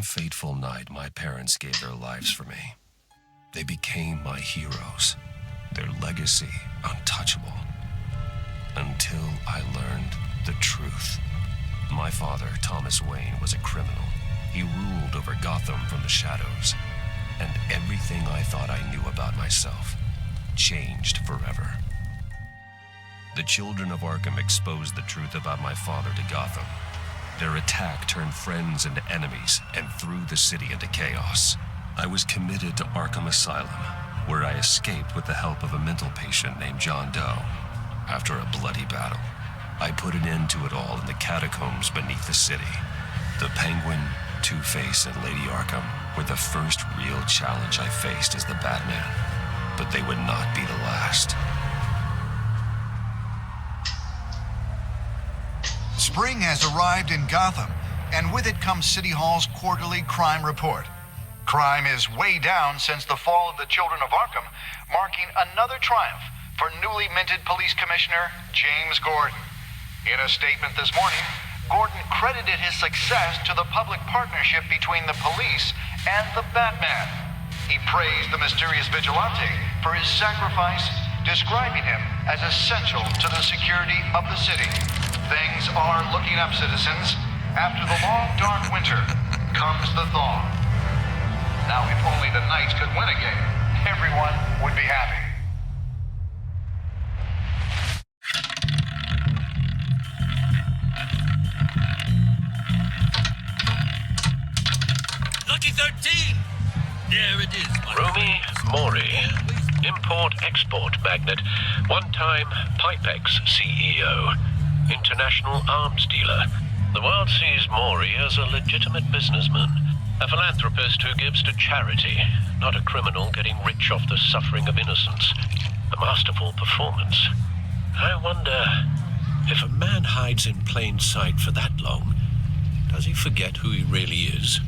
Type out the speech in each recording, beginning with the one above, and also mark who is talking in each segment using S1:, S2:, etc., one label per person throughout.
S1: fateful night, my parents gave their lives for me. They became my heroes, their legacy untouchable. Until I learned the truth. My father, Thomas Wayne, was a criminal. He ruled over Gotham from the shadows. And everything I thought I knew about myself changed forever. The children of Arkham exposed the truth about my father to Gotham. Their attack turned friends into enemies and threw the city into chaos. I was committed to Arkham Asylum, where I escaped with the help of a mental patient named John Doe. After a bloody battle, I put an end to it all in the catacombs beneath the city. The Penguin, Two-Face, and Lady Arkham were the first real challenge I faced as the Batman, but they would not be the last.
S2: Spring has arrived in Gotham, and with it comes City Hall's quarterly crime report. Crime is way down since the fall of the Children of Arkham, marking another triumph for newly minted Police Commissioner James Gordon. In a statement this morning, Gordon credited his success to the public partnership between the police and the Batman. He praised the mysterious vigilante for his sacrifice, describing him as essential to the security of the city. Things are looking up, citizens. After the long, dark winter comes the thaw. Now, if only the Knights could win a game, everyone would be happy.
S3: Lucky 13! There it is.
S4: Rumi Mori, import-export magnate, one-time Pipex CEO, international arms dealer. The world sees Mori as a legitimate businessman, a philanthropist who gives to charity, not a criminal getting rich off the suffering of innocence. A masterful performance. I wonder, if a man hides in plain sight for that long, does he forget who he really is?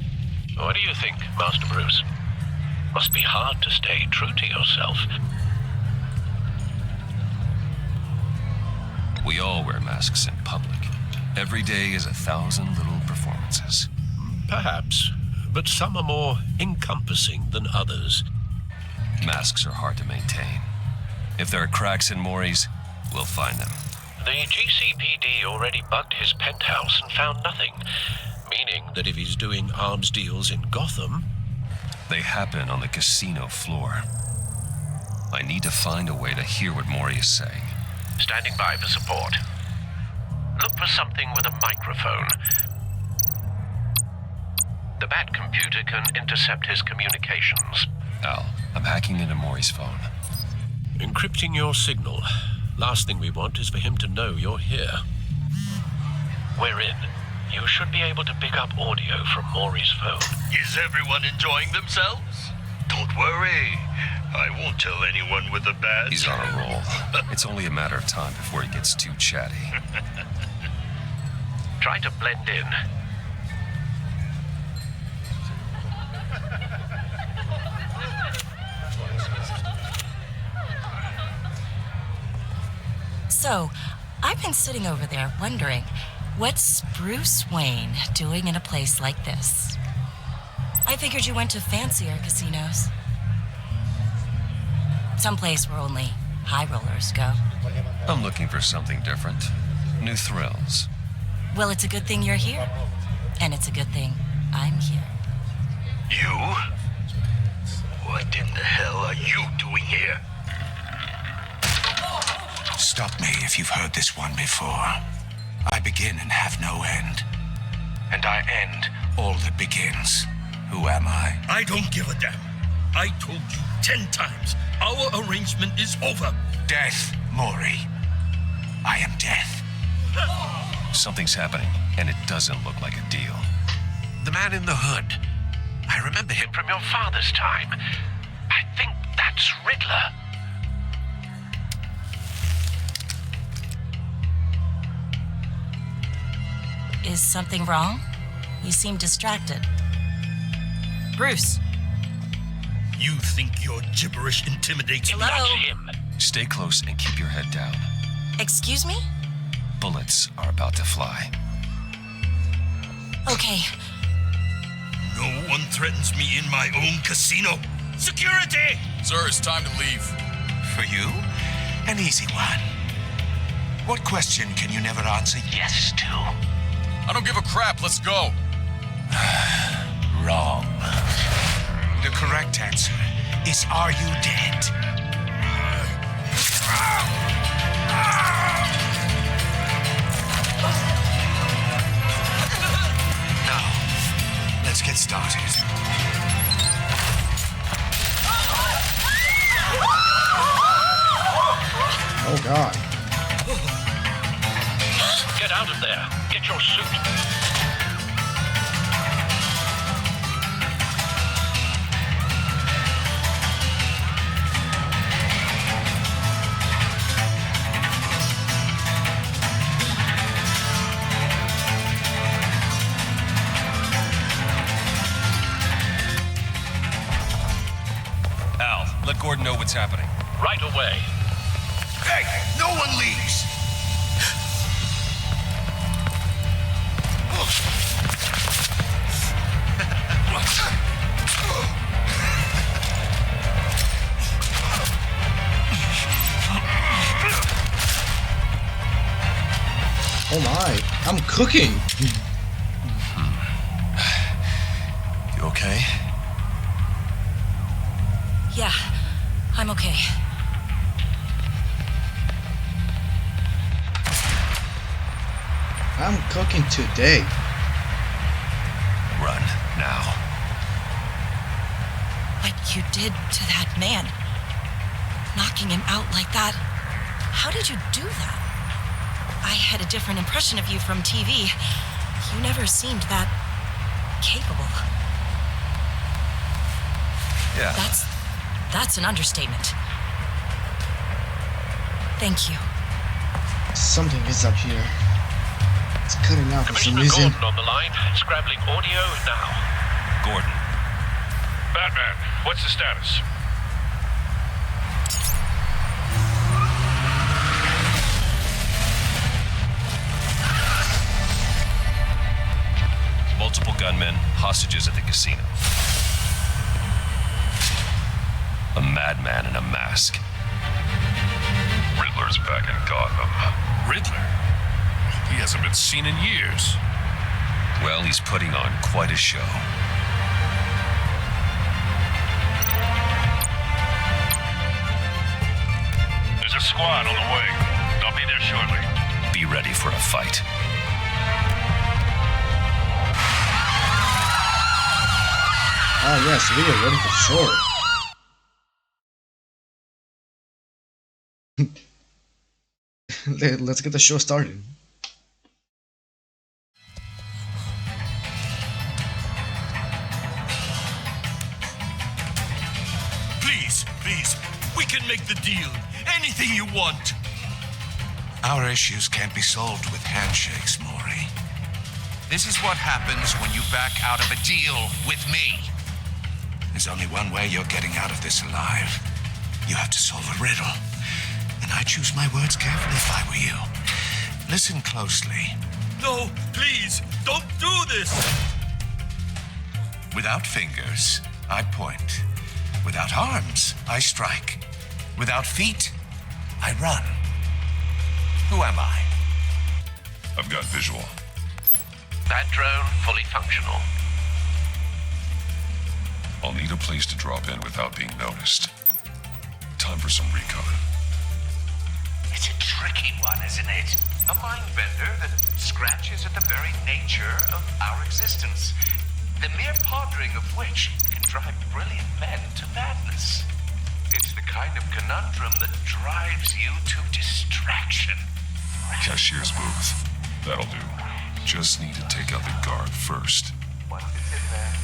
S4: What do you think, Master Bruce? Must be hard to stay true to yourself.
S1: We all wear masks in public. Every day is 1,000 little performances.
S4: Perhaps, but some are more encompassing than others.
S1: Masks are hard to maintain. If there are cracks in Mori's, we'll find them.
S4: The GCPD already bugged his penthouse and found nothing, meaning that if he's doing arms deals in Gotham...
S1: They happen on the casino floor. I need to find a way to hear what Mori is saying.
S4: Standing by for support. Look for something with a microphone. The Bat computer can intercept his communications.
S1: Al, I'm hacking into Mori's phone.
S4: Encrypting your signal. Last thing we want is for him to know you're here. We're in. You should be able to pick up audio from Mori's phone.
S3: Is everyone enjoying themselves?
S5: Don't worry. I won't tell anyone with a bat.
S1: He's on a roll. It's only a matter of time before he gets too chatty.
S4: Try to blend in.
S6: So, I've been sitting over there wondering, what's Bruce Wayne doing in a place like this? I figured you went to fancier casinos. Someplace where only high rollers go.
S1: I'm looking for something different. New thrills.
S6: Well, it's a good thing you're here. And it's a good thing I'm here.
S5: You? What in the hell are you doing here?
S2: Stop me if you've heard this one before. I begin and have no end. And I end all that begins. Who am I?
S3: I don't give a damn. I told you 10 times. Our arrangement is over.
S2: Death, Mori. I am death.
S1: Something's happening, and it doesn't look like a deal.
S4: The man in the hood. I remember him from your father's time. I think that's Riddler.
S6: Is something wrong? You seem distracted. Bruce.
S3: You think your gibberish intimidates me?
S6: Hello?
S4: That's him.
S1: Stay close and keep your head down.
S6: Excuse me?
S1: Bullets are about to fly.
S6: Okay.
S3: No one threatens me in my own casino. Security!
S7: Sir, it's time to leave.
S5: For you, an easy one. What question can you never answer yes to?
S7: I don't give a crap. Let's go.
S5: Wrong. The correct answer is, are you dead? Now, let's get started.
S8: Oh God.
S4: Get out of there. Get your suit.
S1: Al, let Gordon know what's happening.
S4: Right away.
S5: Hey, no one leaves!
S8: Oh my. I'm cooking.
S1: You okay?
S6: Yeah, I'm okay.
S8: I'm cooking today.
S1: Run, now.
S6: What you did to that man. Knocking him out like that. How did you do that? I had a different impression of you from TV. You never seemed that capable.
S1: Yeah.
S6: That's an understatement. Thank you.
S8: Something is up here. It's cutting out for some
S4: Commissioner
S8: reason.
S4: Gordon on the line, scrabbling audio now.
S1: Gordon.
S3: Batman, what's the status?
S1: Multiple gunmen, hostages at the casino. A madman in a mask.
S3: Riddler's back in Gotham. Riddler? He hasn't been seen in years.
S1: Well, he's putting on quite a show.
S3: There's a squad on the way. I'll be there shortly.
S1: Be ready for a fight.
S8: Ah yes, we are ready for sure. Let's get the show started.
S3: Please, we can make the deal. Anything you want.
S5: Our issues can't be solved with handshakes, Maury. This is what happens when you back out of a deal with me. There's only one way you're getting out of this alive. You have to solve a riddle. And I choose my words carefully if I were you. Listen closely.
S3: No, please, don't do this.
S5: Without fingers, I point. Without arms, I strike. Without feet, I run. Who am I?
S3: I've got visual.
S4: That drone fully functional.
S3: I'll need a place to drop in without being noticed. Time for some recon.
S5: It's a tricky one, isn't it?
S2: A mind bender that scratches at the very nature of our existence. The mere pondering of which can drive brilliant men to madness. It's the kind of conundrum that drives you to distraction.
S3: Cashier's booth. That'll do. Just need to take out the guard first.
S2: Once it's in there,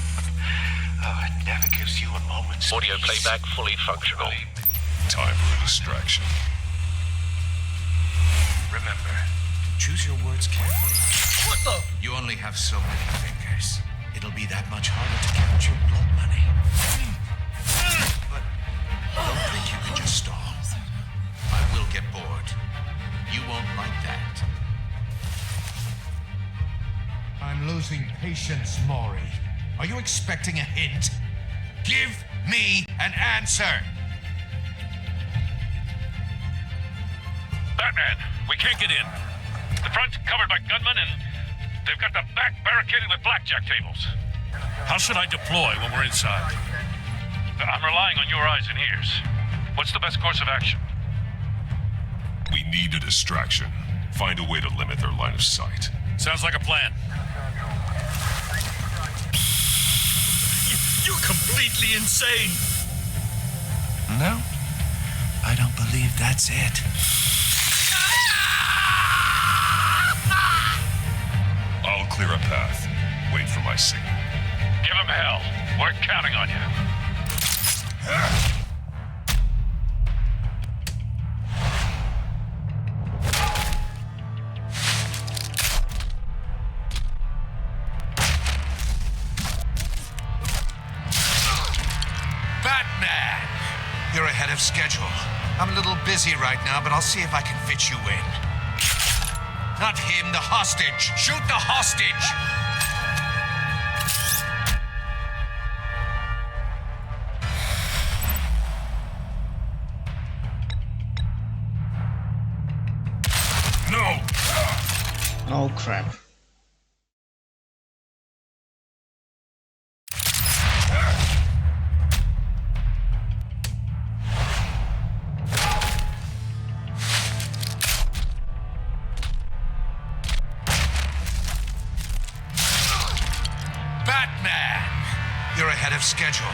S2: it never gives you a moment's
S4: Audio
S2: peace.
S4: playback fully functional.
S3: Time for a distraction.
S5: Remember, choose your words carefully.
S3: What the?
S5: You only have so many fingers. It'll be that much harder to count your blood money. But don't think you can just stall. I will get bored. You won't like that.
S9: I'm losing patience, Maury.
S5: Are you expecting a hint? Give me an answer!
S9: Batman, we can't get in. The front's covered by gunmen, and they've got the back barricaded with blackjack tables. How should I deploy when we're inside? I'm relying on your eyes and ears. What's the best course of action?
S3: We need a distraction. Find a way to limit their line of sight.
S9: Sounds like a plan. You're completely insane.
S5: No, I don't believe that's it.
S3: I'll clear a path. Wait for my signal.
S9: Give him hell. We're counting on you.
S5: Batman! You're ahead of schedule. I'm a little busy right now, but I'll see if I can fit you in. Not him, the hostage! Shoot the hostage!
S3: No!
S8: Oh crap.
S5: Batman! You're ahead of schedule.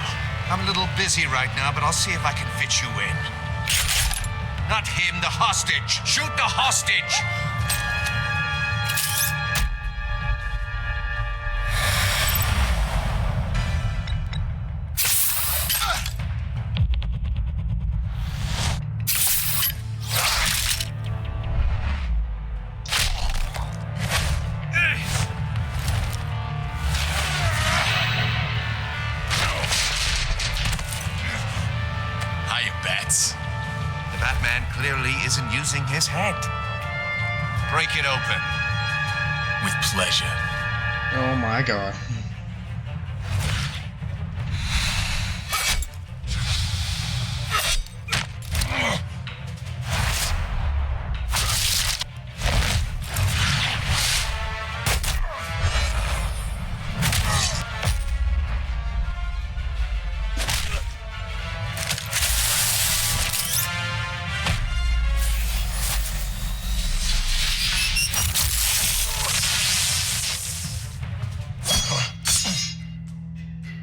S5: I'm a little busy right now, but I'll see if I can fit you in. Not him, the hostage! Shoot the hostage!
S7: Hiya, Bats.
S5: The Batman clearly isn't using his head. Break it open.
S7: With pleasure.
S8: Oh my god.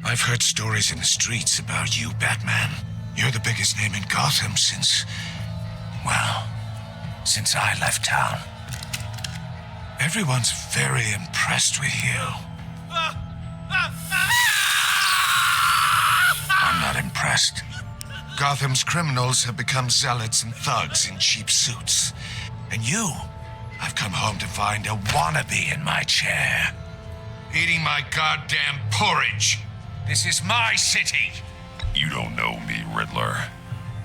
S5: I've heard stories in the streets about you, Batman. You're the biggest name in Gotham since I left town. Everyone's very impressed with you. I'm not impressed. Gotham's criminals have become zealots and thugs in cheap suits. And you, I've come home to find a wannabe in my chair. Eating my goddamn porridge. This is my city.
S3: You don't know me, Riddler.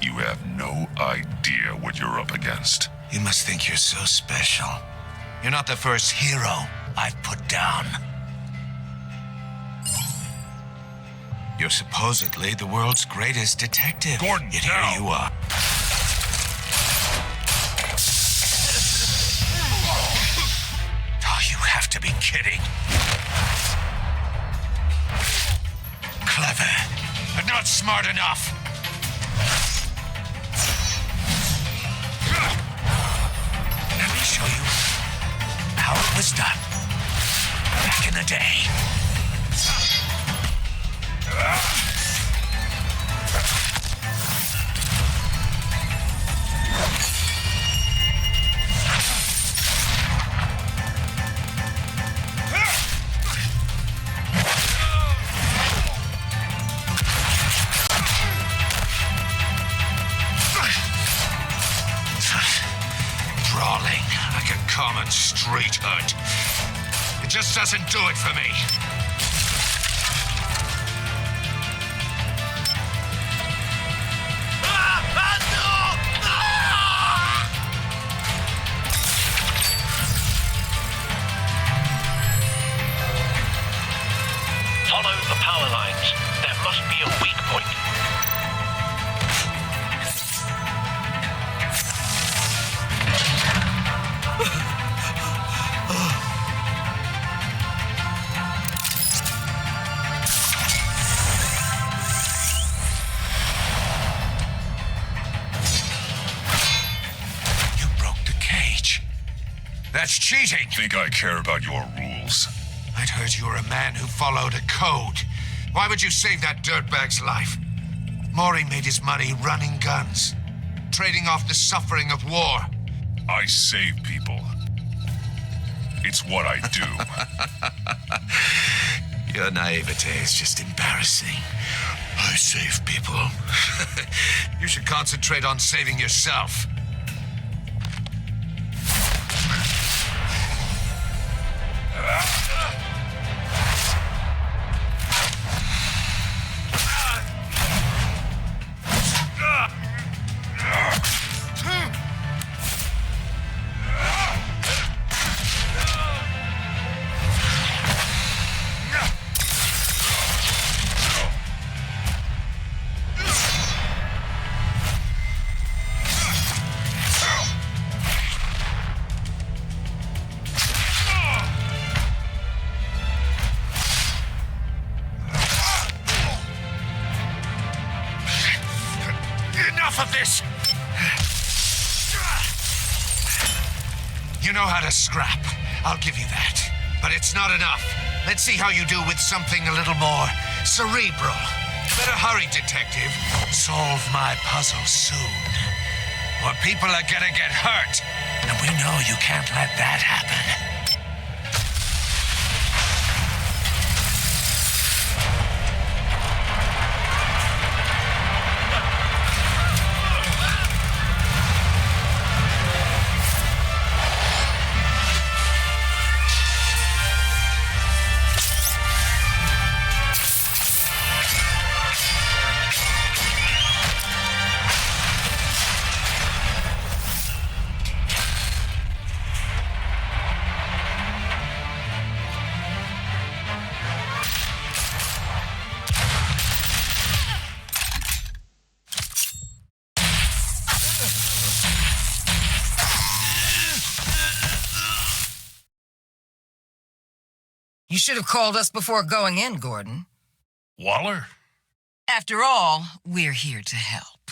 S3: You have no idea what you're up against.
S5: You must think you're so special. You're not the first hero I've put down. You're supposedly the world's greatest detective.
S3: Gordon,
S5: Yet here
S3: now.
S5: you are. Oh, you have to be kidding. Clever, but not smart enough. Let me show you how it was done back in the day. Brawling like a common street hood. It just doesn't do it for me.
S4: Follow
S5: That's cheating!
S3: Think I care about your rules?
S5: I'd heard you were a man who followed a code. Why would you save that dirtbag's life? Maury made his money running guns, trading off the suffering of war.
S3: I save people. It's what I do.
S5: Your naivete is just embarrassing. I save people. You should concentrate on saving yourself. Of this! You know how to scrap. I'll give you that. But it's not enough. Let's see how you do with something a little more cerebral. Better hurry, detective. Solve my puzzle soon. Or people are gonna get hurt. And we know you can't let that happen.
S10: You should have called us before going in, Gordon.
S9: Waller?
S10: After all, we're here to help.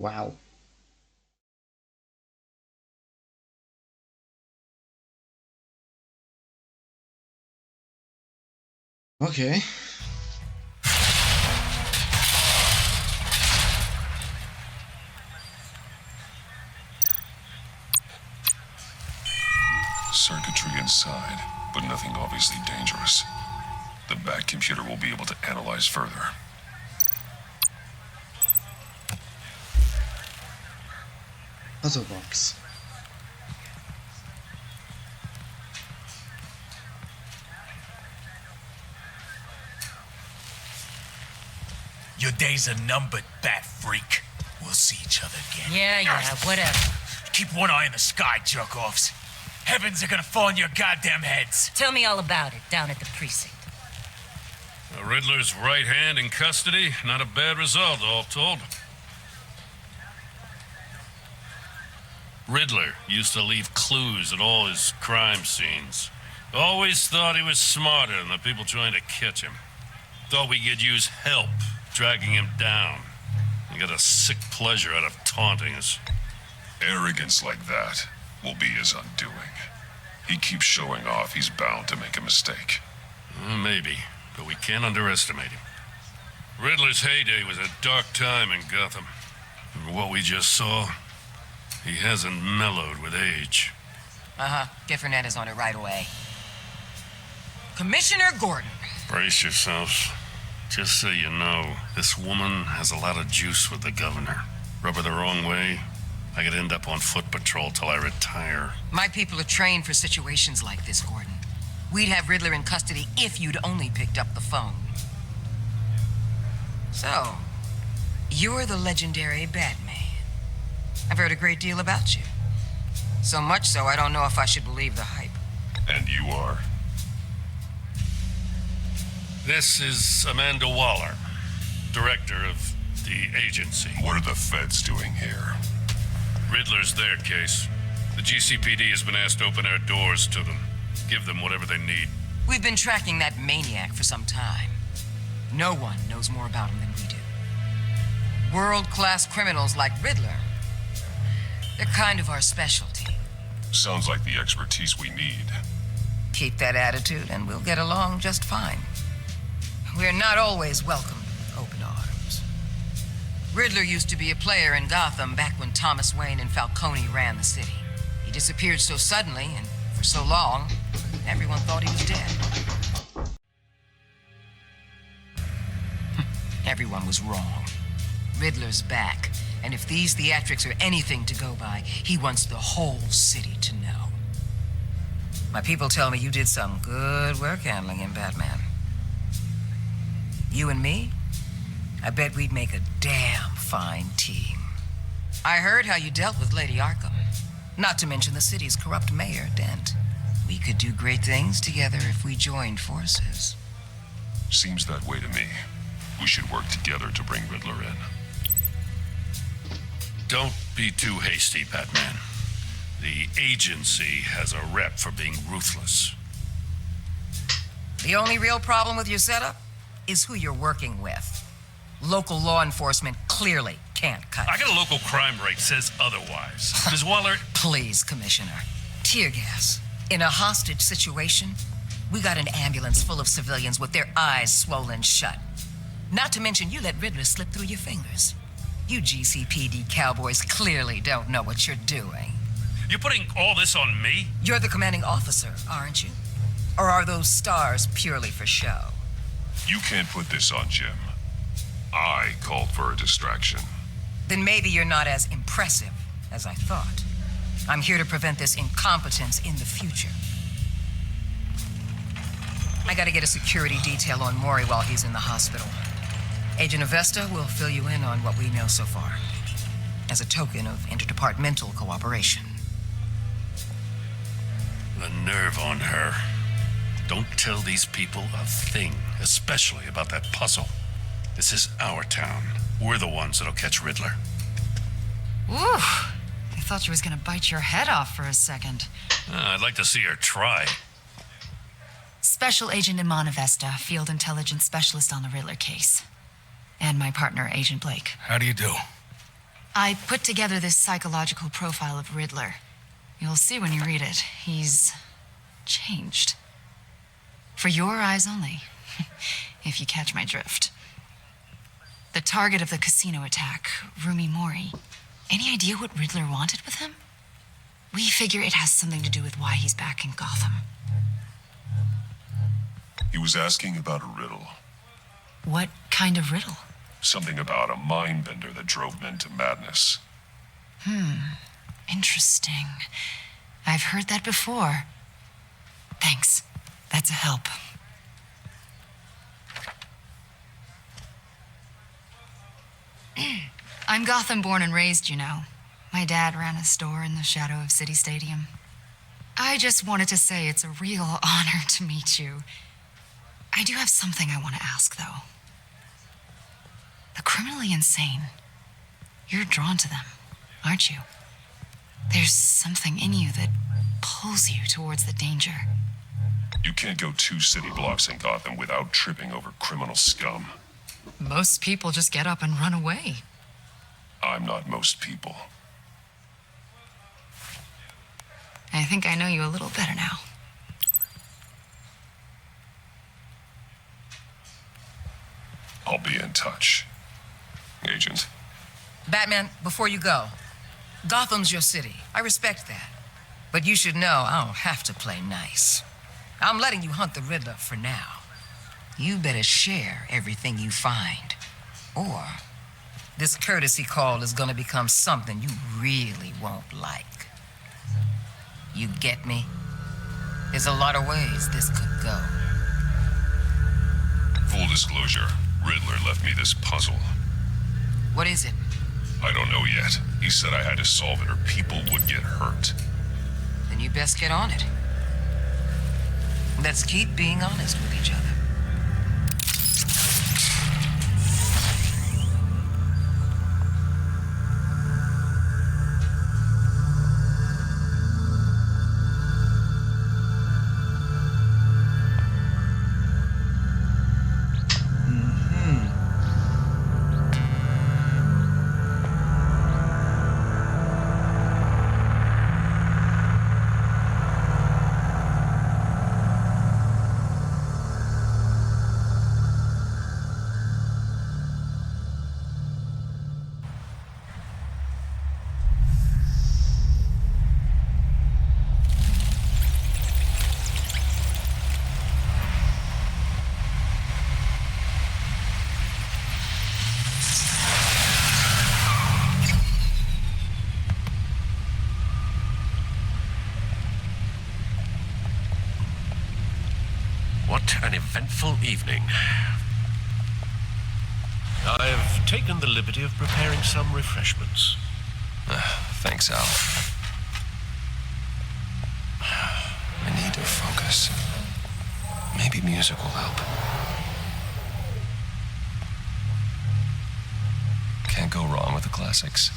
S8: Wow. Okay.
S3: Circuitry inside, but nothing obviously dangerous. The back computer will be able to analyze further.
S8: Puzzle box.
S7: Your days are numbered, bat freak. We'll see each other again.
S10: Yeah, whatever.
S7: Keep one eye in the sky, jerk-offs. Heavens are gonna fall on your goddamn heads.
S10: Tell me all about it down at the precinct.
S9: The Riddler's right hand in custody. Not a bad result, all told. Riddler used to leave clues at all his crime scenes. Always thought he was smarter than the people trying to catch him. Thought we could use help dragging him down. He got a sick pleasure out of taunting us.
S3: Arrogance like that will be his undoing. He keeps showing off, he's bound to make a mistake.
S9: Maybe, but we can't underestimate him. Riddler's heyday was a dark time in Gotham. And what we just saw, he hasn't mellowed with age.
S10: Get Fernandez on it right away. Commissioner Gordon.
S9: Brace yourselves. Just so you know, this woman has a lot of juice with the governor. Rub her the wrong way, I could end up on foot patrol till I retire.
S10: My people are trained for situations like this, Gordon. We'd have Riddler in custody if you'd only picked up the phone. So, you're the legendary Batman. I've heard a great deal about you. So much so, I don't know if I should believe the hype.
S3: And you are?
S9: This is Amanda Waller, director of the agency.
S3: What are the feds doing here?
S9: Riddler's their case. The GCPD has been asked to open our doors to them. Give them whatever they need.
S10: We've been tracking that maniac for some time. No one knows more about him than we do. World-class criminals like Riddler. They're kind of our specialty.
S3: Sounds like the expertise we need.
S10: Keep that attitude and we'll get along just fine. We're not always welcomed with open arms. Riddler used to be a player in Gotham back when Thomas Wayne and Falcone ran the city. He disappeared so suddenly and for so long, everyone thought he was dead. Everyone was wrong. Riddler's back, and if these theatrics are anything to go by, he wants the whole city to know. My people tell me you did some good work handling him, Batman. You and me, I bet we'd make a damn fine team. I heard how you dealt with Lady Arkham. Not to mention the city's corrupt mayor, Dent. We could do great things together if we joined forces.
S3: Seems that way to me. We should work together to bring Riddler in.
S9: Don't be too hasty, Batman. The agency has a rep for being ruthless.
S10: The only real problem with your setup is who you're working with. Local law enforcement clearly can't cut
S9: I got a local crime rate says otherwise. Ms. Waller...
S10: Please, Commissioner. Tear gas. In a hostage situation, we got an ambulance full of civilians with their eyes swollen shut. Not to mention you let Riddler slip through your fingers. You GCPD cowboys clearly don't know what you're doing.
S9: You're putting all this on me?
S10: You're the commanding officer, aren't you? Or are those stars purely for show?
S3: You can't put this on Jim. I called for a distraction.
S10: Then maybe you're not as impressive as I thought. I'm here to prevent this incompetence in the future. I gotta get a security detail on Maury while he's in the hospital. Agent Avesta will fill you in on what we know so far, as a token of interdepartmental cooperation.
S9: The nerve on her. Don't tell these people a thing, especially about that puzzle. This is our town. We're the ones that'll catch Riddler.
S11: Ooh, I thought she was gonna bite your head off for a second.
S9: I'd like to see her try.
S11: Special Agent Iman Avesta, Field Intelligence Specialist on the Riddler case. And my partner, Agent Blake.
S7: How do you do?
S11: I put together this psychological profile of Riddler. You'll see when you read it. He's changed. For your eyes only, if you catch my drift. The target of the casino attack, Rumi Mori. Any idea what Riddler wanted with him? We figure it has something to do with why he's back in Gotham.
S3: He was asking about a riddle.
S11: What kind of riddle?
S3: Something about a mind bender that drove men to madness.
S11: Interesting. I've heard that before. Thanks. That's a help. I'm Gotham born and raised, you know. My dad ran a store in the shadow of City Stadium. I just wanted to say it's a real honor to meet you. I do have something I want to ask, though. The criminally insane. You're drawn to them, aren't you? There's something in you that pulls you towards the danger.
S3: You can't go 2 city blocks in Gotham without tripping over criminal scum.
S11: Most people just get up and run away.
S3: I'm not most people.
S11: I think I know you a little better now.
S3: I'll be in touch. Agent.
S10: Batman, before you go, Gotham's your city. I respect that. But you should know I don't have to play nice. I'm letting you hunt the Riddler for now. You better share everything you find. Or this courtesy call is gonna become something you really won't like. You get me? There's a lot of ways this could go.
S3: Full disclosure, Riddler left me this puzzle.
S10: What is it?
S3: I don't know yet. He said I had to solve it or people would get hurt.
S10: Then you best get on it. Let's keep being honest with each other.
S4: an eventful evening. I've taken the liberty of preparing some refreshments.
S1: Thanks, Al. I need to focus. Maybe music will help. Can't go wrong with the classics.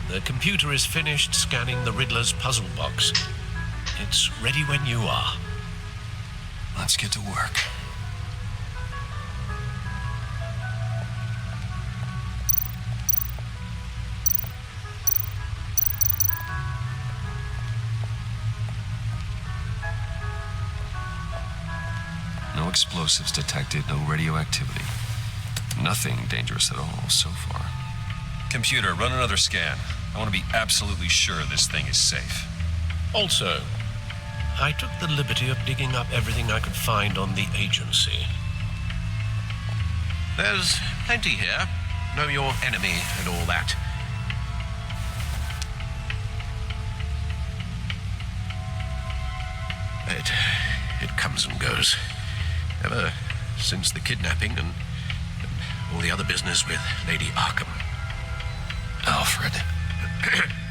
S4: The computer is finished scanning the Riddler's puzzle box. It's ready when you are.
S1: Let's get to work. No explosives detected, no radioactivity. Nothing dangerous at all so far. Computer, run another scan. I want to be absolutely sure this thing is safe.
S4: Also, I took the liberty of digging up everything I could find on the agency. There's plenty here. Know your enemy and all that. It comes and goes. Ever since the kidnapping and all the other business with Lady Arkham.
S1: Alfred.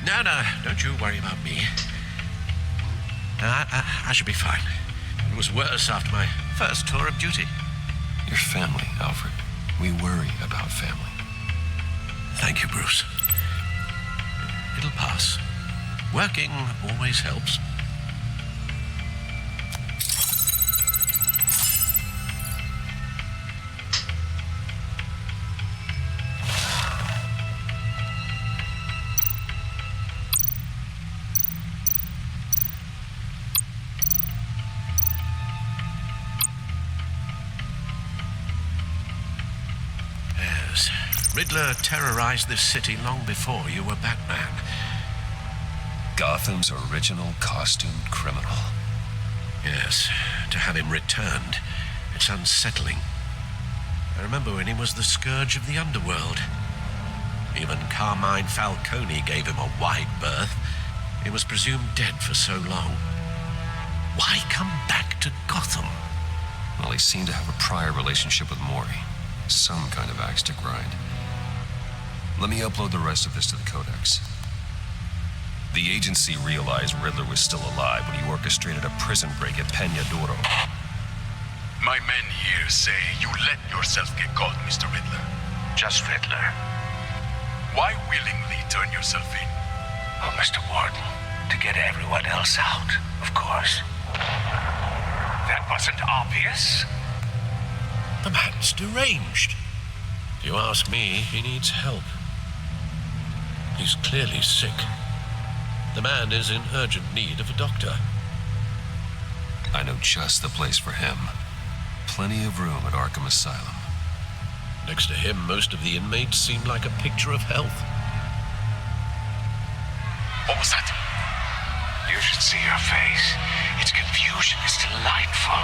S4: No, don't you worry about me. I should be fine. It was worse after my first tour of duty.
S1: Your family, Alfred. We worry about family.
S4: Thank you, Bruce. It'll pass. Working always helps. Riddler terrorized this city long before you were Batman.
S1: Gotham's original costumed criminal.
S4: Yes, to have him returned, it's unsettling. I remember when he was the scourge of the underworld. Even Carmine Falcone gave him a wide berth. He was presumed dead for so long. Why come back to Gotham?
S1: Well, he seemed to have a prior relationship with Mori. Some kind of axe to grind. Let me upload the rest of this to the Codex. The agency realized Riddler was still alive when he orchestrated a prison break at Peña Duro.
S12: My men here say you let yourself get caught, Mr. Riddler.
S5: Just Riddler.
S12: Why willingly turn yourself in?
S5: Oh, Mr. Warden, to get everyone else out, of course. That wasn't obvious.
S4: The man's deranged. If you ask me, he needs help. He's clearly sick. The man is in urgent need of a doctor.
S1: I know just the place for him. Plenty of room at Arkham Asylum.
S4: Next to him, most of the inmates seem like a picture of health.
S12: What was that?
S5: You should see her face. Its confusion is delightful.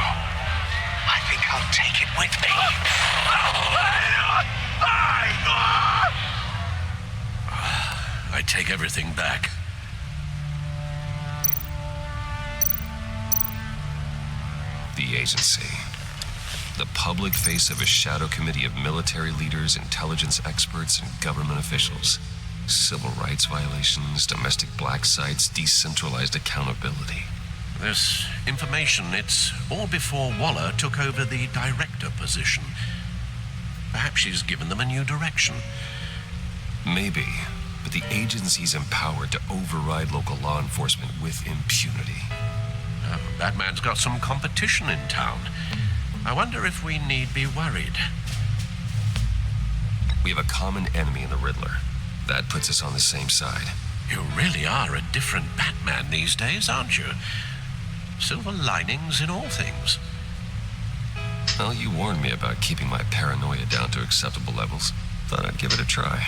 S5: I think I'll take it with me.
S4: I take everything back.
S1: The agency. The public face of a shadow committee of military leaders, intelligence experts, and government officials. Civil rights violations, domestic black sites, decentralized accountability.
S4: This information, it's all before Waller took over the director position. Perhaps she's given them a new direction.
S1: Maybe, but the agency's empowered to override local law enforcement with impunity.
S4: Batman's got some competition in town. I wonder if we need be worried.
S1: We have a common enemy in the Riddler. That puts us on the same side.
S4: You really are a different Batman these days, aren't you? Silver linings in all things.
S1: Well, you warned me about keeping my paranoia down to acceptable levels. Thought I'd give it a try.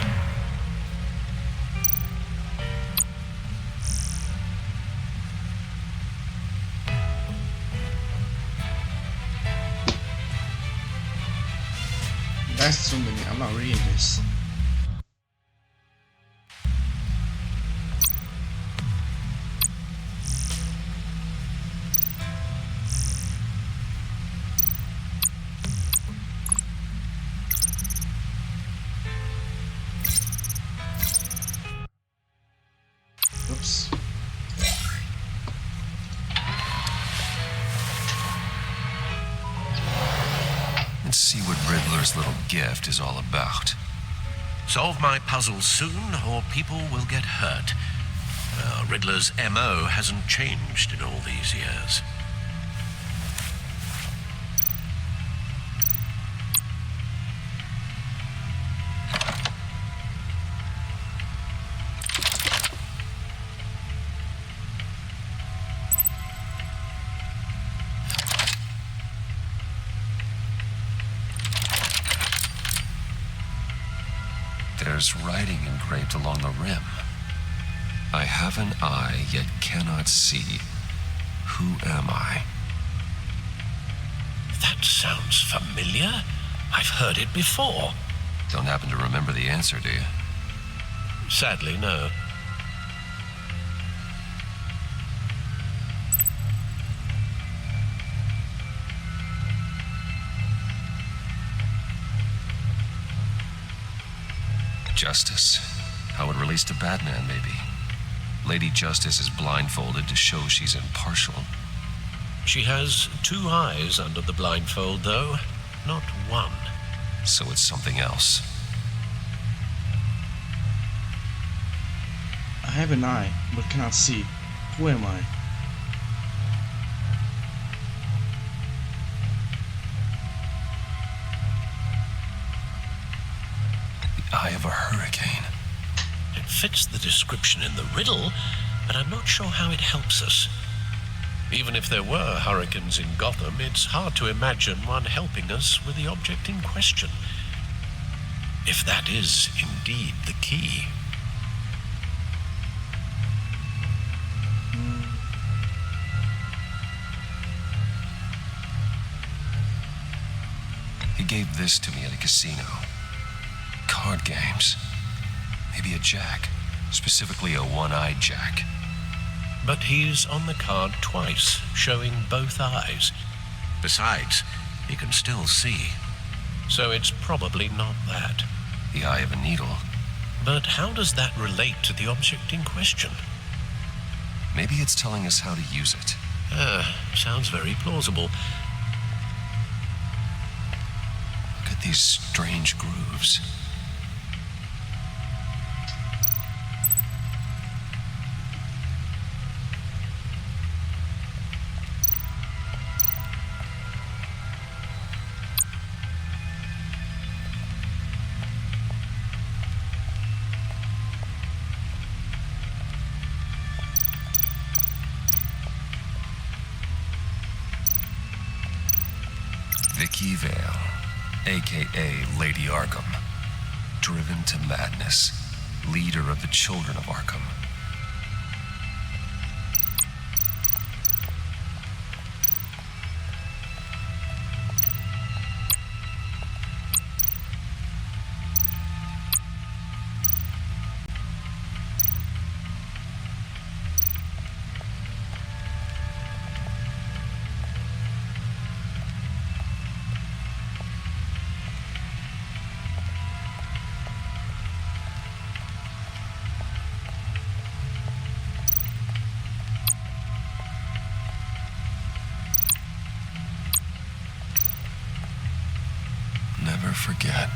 S8: That's too many. I'm not reading this. Oops.
S1: Let's see what Riddler's little gift is all about.
S4: Solve my puzzles soon, or people will get hurt. Riddler's MO hasn't changed in all these years.
S1: There's writing engraved along the rim. I have an eye, yet cannot see. Who am I?
S4: That sounds familiar. I've heard it before.
S1: Don't happen to remember the answer, do you?
S4: Sadly, no.
S1: Justice. How it relates to Batman, maybe. Lady Justice is blindfolded to show she's impartial.
S4: She has two eyes under the blindfold, though, not one.
S1: So it's something else.
S8: I have an eye, but cannot see. Who am I?
S1: The eye of a hurricane.
S4: It fits the description in the riddle, but I'm not sure how it helps us. Even if there were hurricanes in Gotham, it's hard to imagine one helping us with the object in question. If that is indeed the key.
S1: He gave this to me at a casino. Card games. Maybe a jack. Specifically a one-eyed jack.
S4: But he's on the card twice, showing both eyes. Besides, he can still see. So it's probably not that.
S1: The eye of a needle.
S4: But how does that relate to the object in question?
S1: Maybe it's telling us how to use it.
S4: Sounds very plausible.
S1: Look at these strange grooves. Vicky Vale, a.k.a. Lady Arkham. Driven to madness. Leader of the Children of Arkham. Never forget.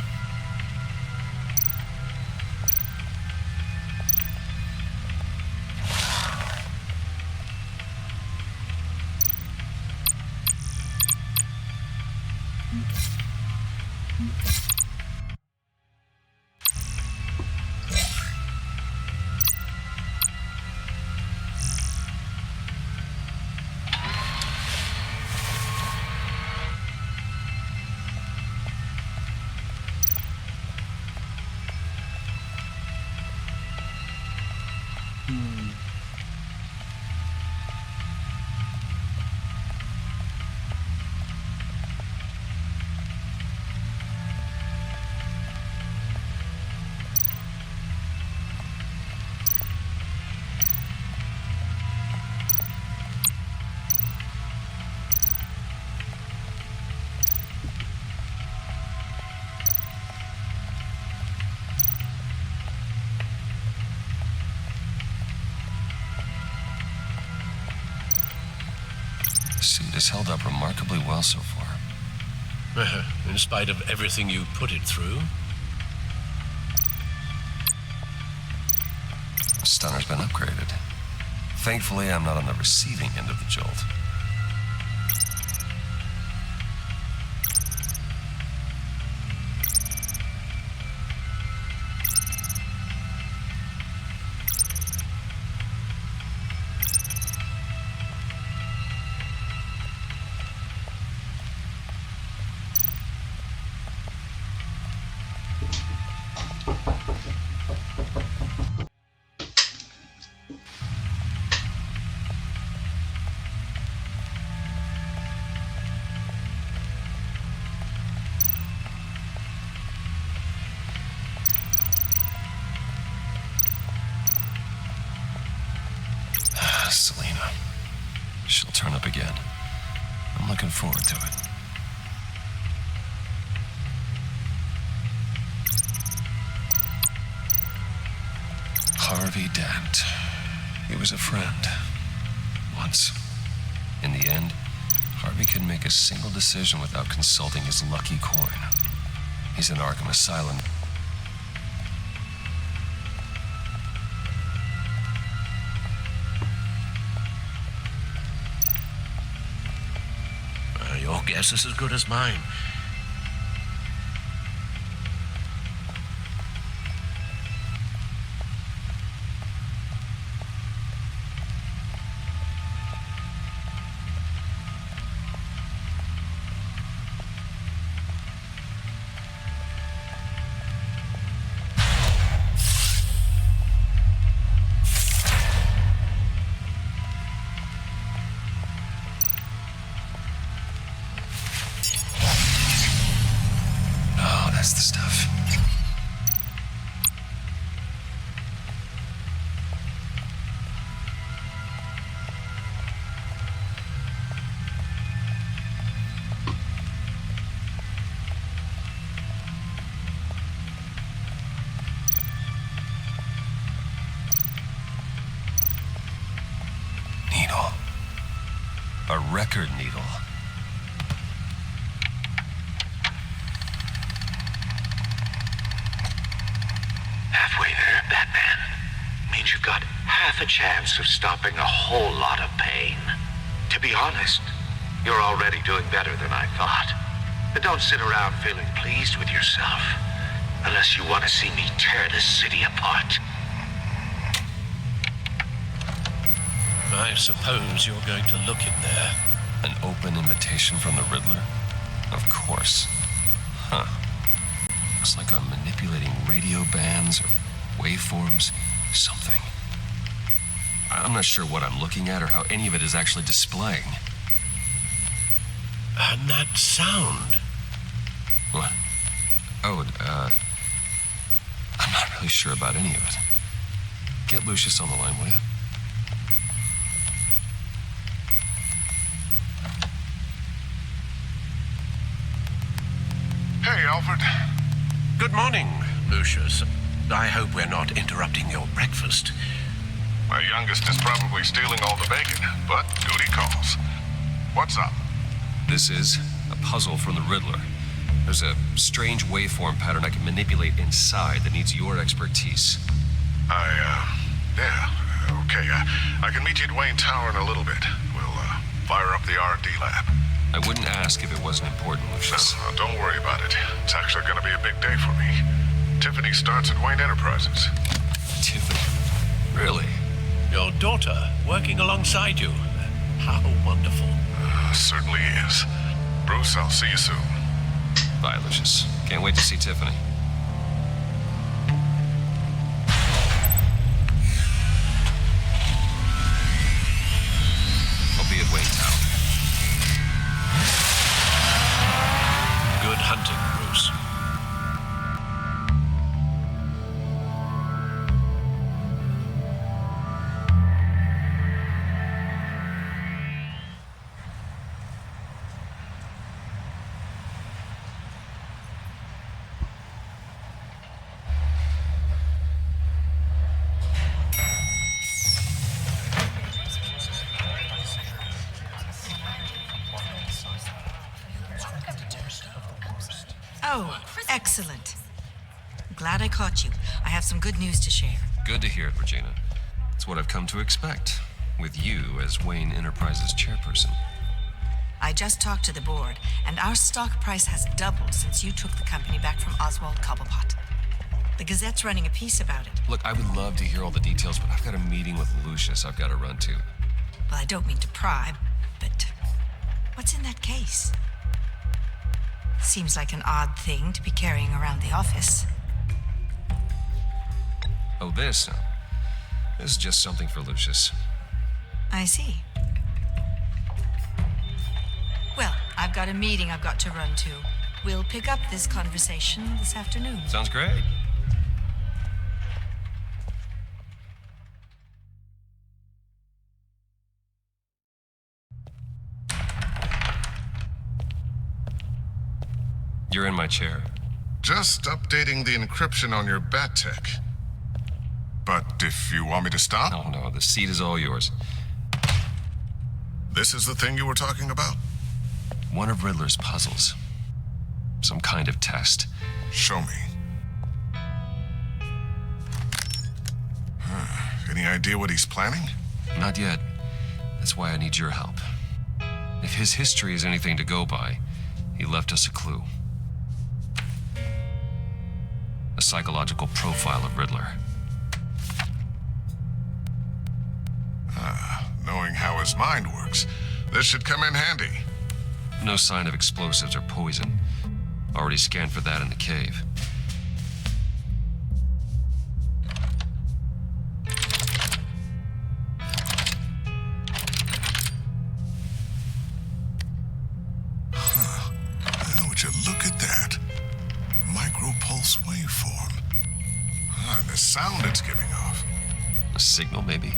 S1: The suit has held up remarkably well so far.
S4: In spite of everything you put it through?
S1: The stunner's been upgraded. Thankfully, I'm not on the receiving end of the jolt. Selena. She'll turn up again. I'm looking forward to it. Harvey Dent. He was a friend. Once. In the end, Harvey couldn't make a single decision without consulting his lucky coin. He's in Arkham Asylum.
S4: Your guess is as good as mine.
S1: That's the stuff. Needle. A record needle.
S13: Halfway there, Batman. Means you've got half a chance of stopping a whole lot of pain. To be honest, you're already doing better than I thought. But don't sit around feeling pleased with yourself. Unless you want to see me tear this city apart.
S4: I suppose you're going to look in there.
S1: An open invitation from the Riddler? Of course. Huh. Looks like I'm manipulating radio bands or waveforms, something. I'm not sure what I'm looking at or how any of it is actually displaying.
S4: And that sound.
S1: What? Oh, I'm not really sure about any of it. Get Lucius on the line, will you?
S3: Hey, Alfred.
S4: Good morning, Lucius. I hope we're not interrupting your breakfast.
S3: My youngest is probably stealing all the bacon, but duty calls. What's up?
S1: This is a puzzle from the Riddler. There's a strange waveform pattern I can manipulate inside that needs your expertise.
S3: Okay. I can meet you at Wayne Tower in a little bit. We'll, fire up the R&D lab.
S1: I wouldn't ask if it wasn't important, Lucius.
S3: No, don't worry about it. It's actually gonna be a big day for me. Tiffany starts at Wayne Enterprises.
S1: Tiffany? Really?
S4: Your daughter working alongside you. How wonderful.
S3: Certainly is. Bruce, I'll see you soon.
S1: Bye, Lucius. Can't wait to see Tiffany. I'll be at Wayne Tower.
S4: Good hunting, Bruce.
S6: Excellent. Glad I caught you. I have some good news to share.
S1: Good to hear it, Regina. It's what I've come to expect, with you as Wayne Enterprises chairperson.
S6: I just talked to the board, and our stock price has doubled since you took the company back from Oswald Cobblepot. The Gazette's running a piece about it.
S1: Look, I would love to hear all the details, but I've got a meeting with Lucius I've got to run to.
S6: Well, I don't mean to pry, but what's in that case? Seems like an odd thing to be carrying around the office.
S1: Oh, this? This is just something for Lucius.
S6: I see. Well, I've got a meeting I've got to run to. We'll pick up this conversation this afternoon.
S1: Sounds great. You're in my chair.
S3: Just updating the encryption on your bat tech. But if you want me to stop?
S1: Oh, no, the seat is all yours.
S3: This is the thing you were talking about?
S1: One of Riddler's puzzles. Some kind of test.
S3: Show me. Any idea what he's planning?
S1: Not yet. That's why I need your help. If his history is anything to go by, he left us a clue. A psychological profile of Riddler.
S3: Knowing how his mind works, this should come in handy.
S1: No sign of explosives or poison. Already scanned for that in the cave.
S3: Would you look at that? Micropulse waveform. And the sound it's giving off.
S1: A signal, maybe?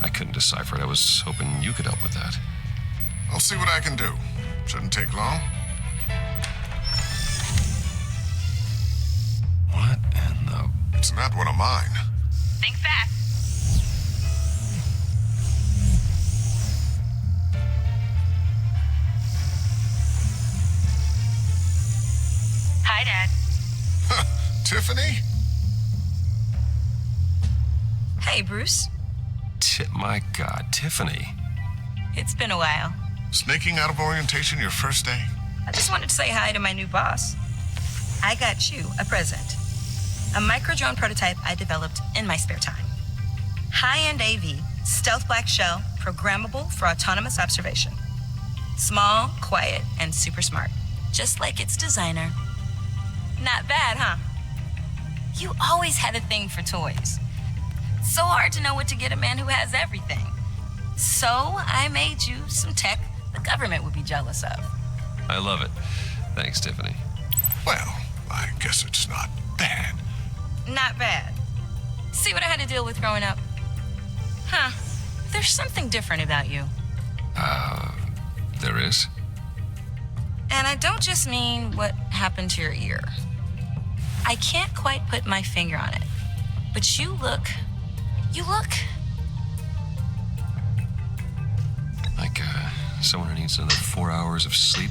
S1: I couldn't decipher it. I was hoping you could help with that.
S3: I'll see what I can do. Shouldn't take long.
S1: What in the...
S3: It's not one of mine.
S11: Think fast. Hi, Dad.
S3: Tiffany?
S6: Hey, Bruce.
S1: My God, Tiffany.
S6: It's been a while.
S3: Sneaking out of orientation your first day?
S6: I just wanted to say hi to my new boss. I got you a present. A micro-drone prototype I developed in my spare time. High-end AV, stealth black shell, programmable for autonomous observation. Small, quiet, and super smart. Just like its designer. Not bad, huh? You always had a thing for toys. So hard to know what to get a man who has everything. So I made you some tech the government would be jealous of.
S1: I love it. Thanks, Tiffany.
S3: Well, I guess it's not bad.
S6: Not bad. See what I had to deal with growing up? Huh. There's something different about you.
S1: There is?
S6: And I don't just mean what happened to your ear. I can't quite put my finger on it. But you look...
S1: Like, someone who needs another 4 hours of sleep?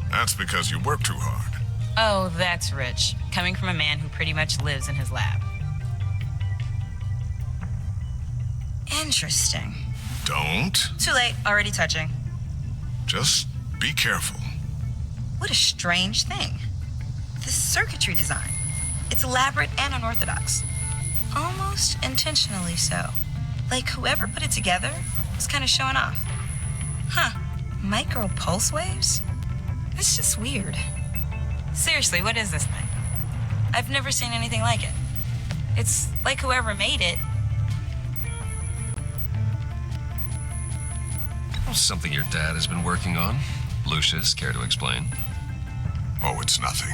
S3: That's because you work too hard.
S6: Oh, that's rich. Coming from a man who pretty much lives in his lab. Interesting.
S3: Don't.
S6: Too late. Already touching.
S3: Just be careful.
S6: What a strange thing. This circuitry design. It's elaborate and unorthodox. Almost intentionally so. Like whoever put it together was kind of showing off. Huh. Micro pulse waves? That's just weird. Seriously, what is this thing? I've never seen anything like it. It's like whoever made it.
S1: Well, something your dad has been working on. Lucius, care to explain?
S3: Oh, it's nothing.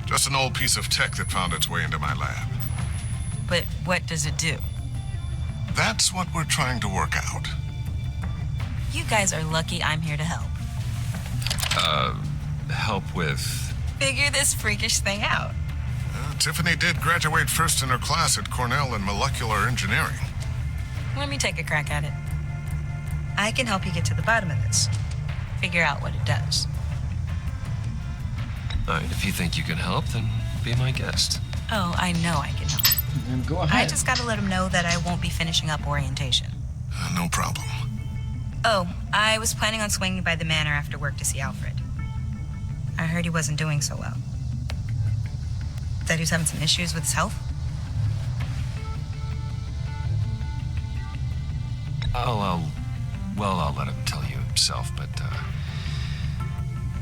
S3: Just an old piece of tech that found its way into my lab.
S6: But what does it do?
S3: That's what we're trying to work out.
S6: You guys are lucky I'm here to help.
S1: Help with...
S6: Figure this freakish thing out.
S3: Tiffany did graduate first in her class at Cornell in molecular engineering.
S6: Let me take a crack at it. I can help you get to the bottom of this. Figure out what it does.
S1: All right, if you think you can help, then be my guest.
S6: Oh, I know I can help.
S8: Then go ahead.
S6: I just gotta let him know that I won't be finishing up orientation.
S3: No problem.
S6: Oh, I was planning on swinging by the manor after work to see Alfred. I heard he wasn't doing so well. That he was having some issues with his health.
S1: I'll let him tell you himself, but,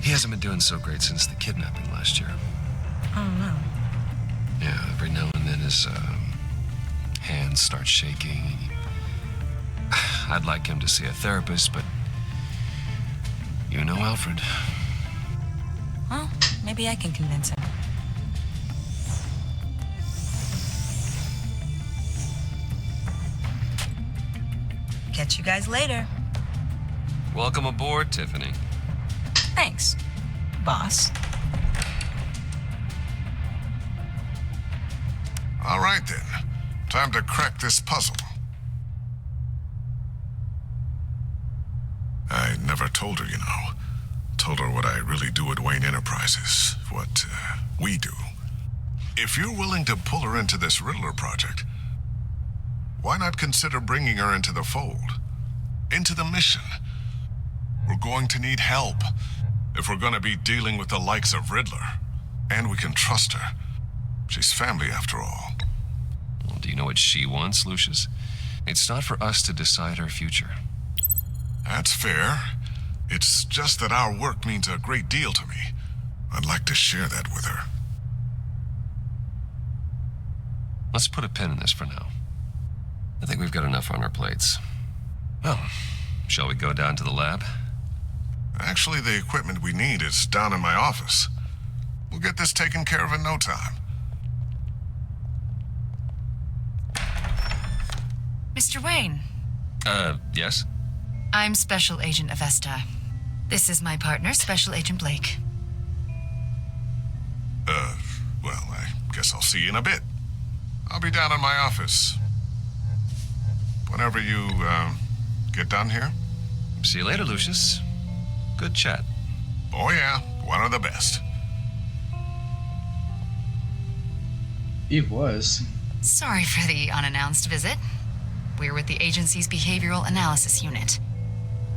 S1: he hasn't been doing so great since the kidnapping last year.
S6: Oh, no.
S1: Yeah, every now and then his, hands start shaking. I'd like him to see a therapist, but you know Alfred.
S6: Well, maybe I can convince him. Catch you guys later.
S1: Welcome aboard, Tiffany.
S6: Thanks, boss.
S3: All right, then. Time to crack this puzzle. I never told her, you know. Told her what I really do at Wayne Enterprises. What, we do. If you're willing to pull her into this Riddler project, why not consider bringing her into the fold? Into the mission? We're going to need help if we're going to be dealing with the likes of Riddler. And we can trust her. She's family after all.
S1: Well, do you know what she wants, Lucius? It's not for us to decide her future.
S3: That's fair. It's just that our work means a great deal to me. I'd like to share that with her.
S1: Let's put a pin in this for now. I think we've got enough on our plates. Well, shall we go down to the lab?
S3: Actually, the equipment we need is down in my office. We'll get this taken care of in no time.
S11: Mr. Wayne.
S1: Yes?
S11: I'm Special Agent Avesta. This is my partner, Special Agent Blake.
S3: Well, I guess I'll see you in a bit. I'll be down in my office. Whenever you, get done here.
S1: See you later, Lucius. Good chat.
S3: Oh yeah, one of the best.
S8: It was.
S11: Sorry for the unannounced visit. We're with the agency's Behavioral Analysis Unit.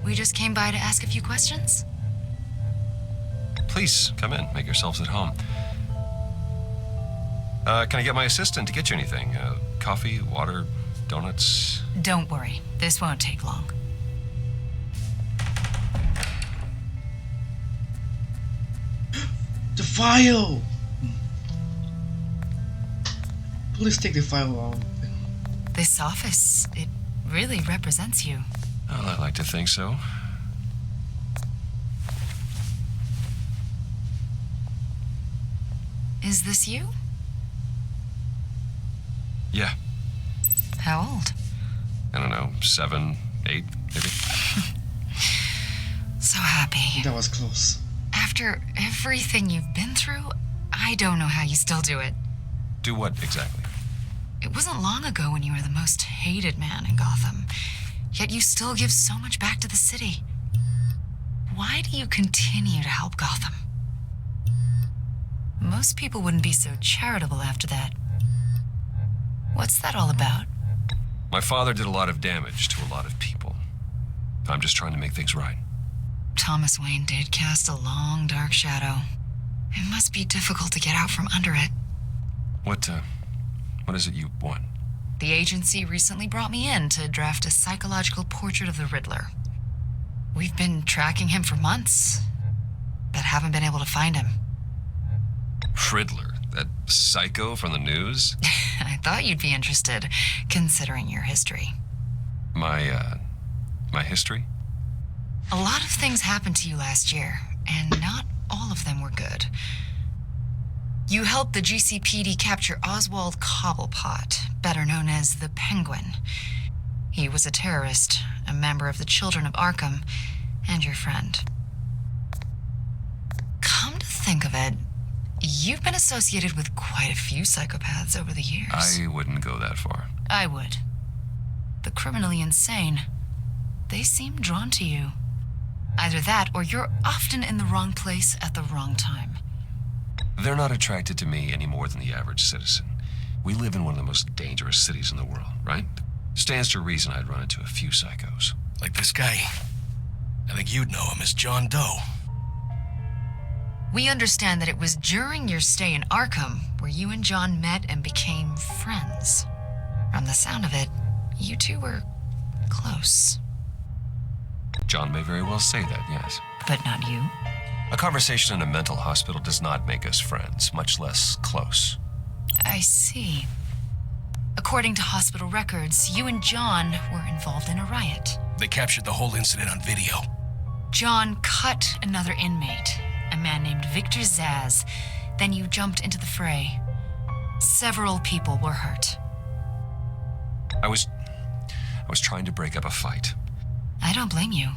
S11: We just came by to ask a few questions.
S1: Please, come in. Make yourselves at home. Can I get my assistant to get you anything? Coffee, water, donuts?
S11: Don't worry. This won't take long.
S8: The file! Please take the file out.
S11: This office, it really represents you.
S1: Well, I like to think so.
S11: Is this you?
S1: Yeah.
S11: How old?
S1: I don't know, 7, 8, maybe?
S11: So happy.
S8: That was close.
S11: After everything you've been through, I don't know how you still do it.
S1: Do what exactly?
S11: It wasn't long ago when you were the most hated man in Gotham, yet you still give so much back to the city. Why do you continue to help Gotham? Most people wouldn't be so charitable after that. What's that all about?
S1: My father did a lot of damage to a lot of people. I'm just trying to make things right.
S11: Thomas Wayne did cast a long, dark shadow. It must be difficult to get out from under it.
S1: What is it you want?
S11: The agency recently brought me in to draft a psychological portrait of the Riddler. We've been tracking him for months, but haven't been able to find him.
S1: Riddler? That psycho from the news?
S11: I thought you'd be interested, considering your history.
S1: My history?
S11: A lot of things happened to you last year, and not all of them were good. You helped the GCPD capture Oswald Cobblepot, better known as the Penguin. He was a terrorist, a member of the Children of Arkham, and your friend. Come to think of it, you've been associated with quite a few psychopaths over the years.
S1: I wouldn't go that far.
S11: I would. The criminally insane. They seem drawn to you. Either that, or you're often in the wrong place at the wrong time.
S1: They're not attracted to me any more than the average citizen. We live in one of the most dangerous cities in the world, right? Stands to reason I'd run into a few psychos.
S7: Like this guy. I think you'd know him as John Doe.
S11: We understand that it was during your stay in Arkham where you and John met and became friends. From the sound of it, you two were close.
S1: John may very well say that, yes.
S11: But not you.
S1: A conversation in a mental hospital does not make us friends, much less close.
S11: I see. According to hospital records, you and John were involved in a riot.
S7: They captured the whole incident on video.
S11: John cut another inmate, a man named Victor Zaz. Then you jumped into the fray. Several people were hurt.
S1: I was trying to break up a fight.
S11: I don't blame you.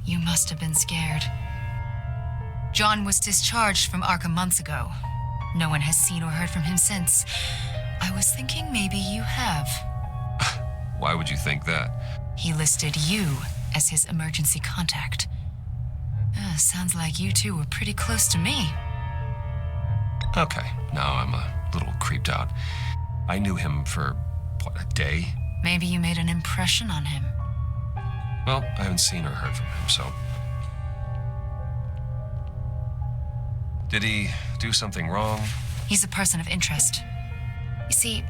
S11: You must have been scared. John was discharged from Arkham months ago. No one has seen or heard from him since. I was thinking maybe you have.
S1: Why would you think that?
S11: He listed you as his emergency contact. Sounds like you two were pretty close to me.
S1: Okay, now I'm a little creeped out. I knew him for, what, a day?
S11: Maybe you made an impression on him.
S1: Well, I haven't seen or heard from him, so... Did he do something wrong?
S11: He's a person of interest. You see,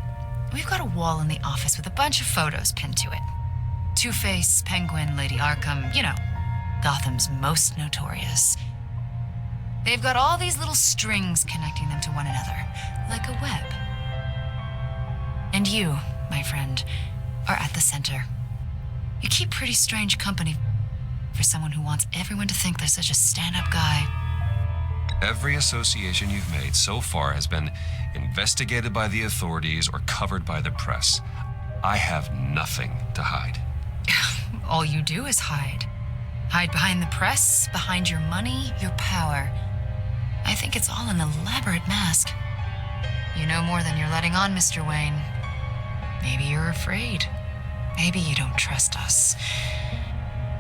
S11: we've got a wall in the office with a bunch of photos pinned to it. Two-Face, Penguin, Lady Arkham, you know, Gotham's most notorious. They've got all these little strings connecting them to one another, like a web. And you, my friend, are at the center. You keep pretty strange company for someone who wants everyone to think they're such a stand-up guy.
S1: Every association you've made so far has been investigated by the authorities or covered by the press. I have nothing to hide.
S11: All you do is hide. Hide behind the press, behind your money, your power. I think it's all an elaborate mask. You know more than you're letting on, Mr. Wayne. Maybe you're afraid. Maybe you don't trust us.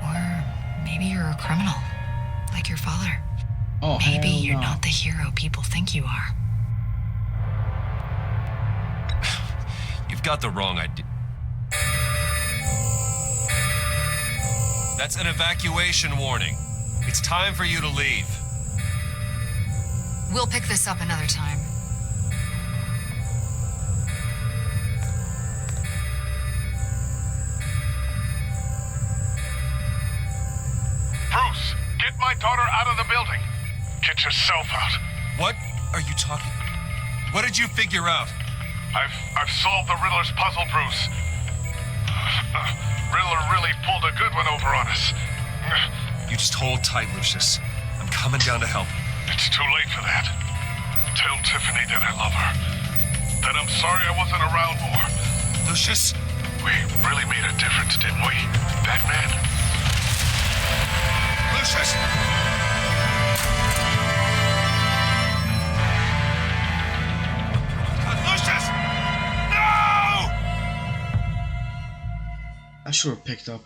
S11: Or maybe you're a criminal, like your father.
S8: Oh,
S11: maybe
S8: hell
S11: you're
S8: no.
S11: not the hero people think you are.
S1: You've got the wrong idea. That's an evacuation warning. It's time for you to leave.
S11: We'll pick this up another time.
S12: Bruce, get my daughter out of the building. Get yourself out.
S1: What are you talking? What did you figure out?
S12: I've solved the Riddler's puzzle, Bruce. Riddler really pulled a good one over on us.
S1: You just hold tight, Lucius. I'm coming down to help.
S12: It's too late for that. Tell Tiffany that I love her. That I'm sorry I wasn't around more.
S1: Lucius?
S12: We really made a difference, didn't we, Batman?
S1: Lucius! Lucius! No!
S8: I should have picked up.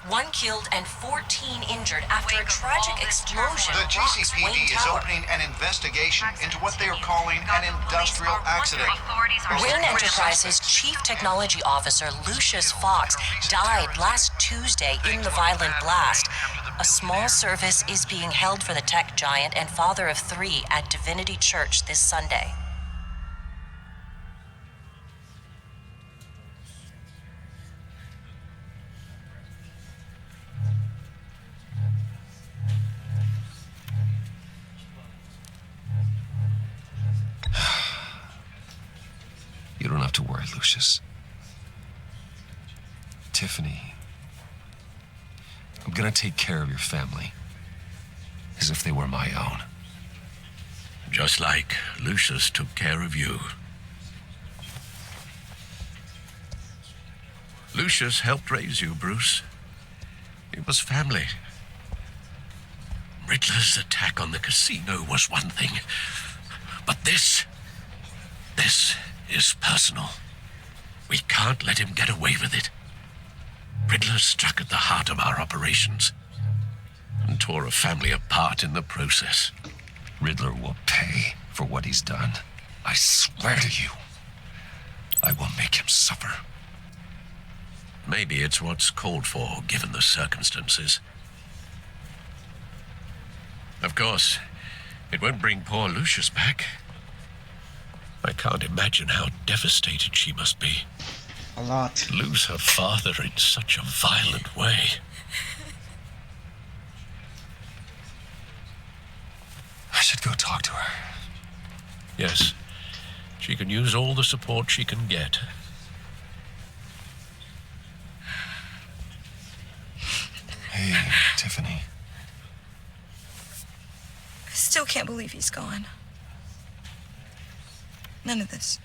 S6: 1 killed and 14 injured after a tragic explosion.
S2: The
S6: rocks
S2: GCPD
S6: Wayne
S2: is
S6: Tower.
S2: opening an investigation into what they are calling an industrial accident.
S6: Wayne Enterprises Chief Technology Officer Lucius Fox died last Tuesday in the violent blast. A small service is being held for the tech giant and father of 3 at Divinity Church this Sunday.
S1: You don't have to worry, Lucius. Tiffany, I'm gonna take care of your family as if they were my own.
S4: Just like Lucius took care of you. Lucius helped raise you, Bruce. It was family. Riddler's attack on the casino was one thing, but this is personal. We can't let him get away with it. Riddler struck at the heart of our operations. and tore a family apart in the process.
S1: Riddler will pay for what he's done. I swear to you, I will make him suffer.
S4: Maybe it's what's called for, given the circumstances. Of course, it won't bring poor Lucius back. I can't imagine how devastated she must be.
S8: A lot.
S4: To lose her father in such a violent way.
S1: I should go talk to her.
S4: Yes, she can use all the support she can get.
S1: Hey, Tiffany.
S6: I still can't believe he's gone. None of this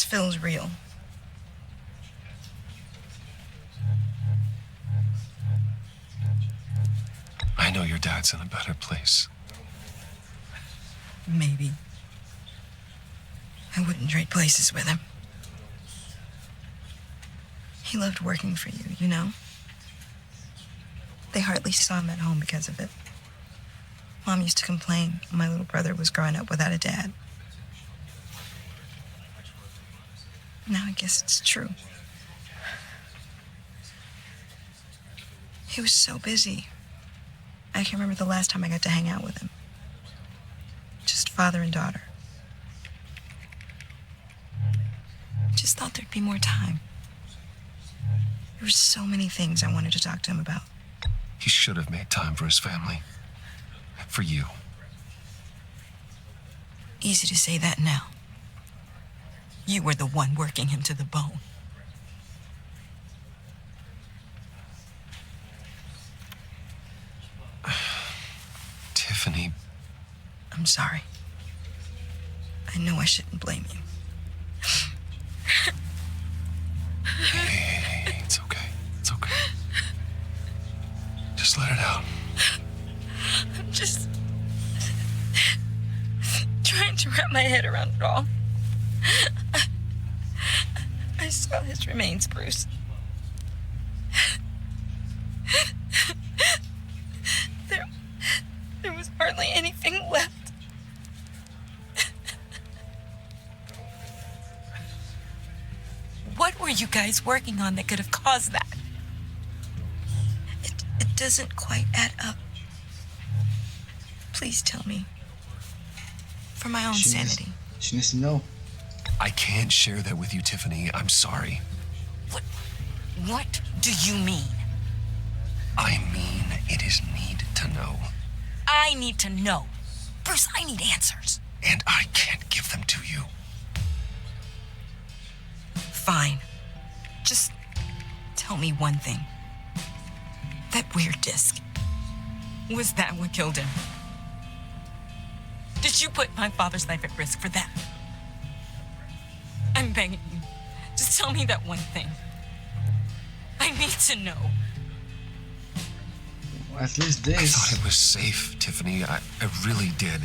S6: feels real.
S1: I know your dad's in a better place.
S6: Maybe. I wouldn't trade places with him. He loved working for you, you know? They hardly saw him at home because of it. Mom used to complain my little brother was growing up without a dad. Now I guess it's true. He was so busy. I can't remember the last time I got to hang out with him. Just father and daughter. Just thought there'd be more time. There were so many things I wanted to talk to him about.
S1: He should have made time for his family. For you.
S6: Easy to say that now. You were the one working him to the bone.
S1: Tiffany.
S6: I'm sorry. I know I shouldn't blame you.
S1: Hey, it's okay. It's okay. Just let it out.
S6: I'm just trying to wrap my head around it all. I saw his remains, Bruce. There was hardly anything left. What were you guys working on that could have caused that? It doesn't quite add up. Please tell me. For my own sanity.
S8: She needs to know.
S1: I can't share that with you, Tiffany. I'm sorry.
S6: What do you mean?
S1: I mean, it is need to know.
S6: I need to know. Bruce, I need answers.
S1: And I can't give them to you.
S6: Fine. Just tell me one thing. That weird disc. Was that what killed him? Did you put my father's life at risk for that? I'm begging you. Just tell me that one thing. I need to know.
S8: At least this.
S1: I thought it was safe, Tiffany. I really did.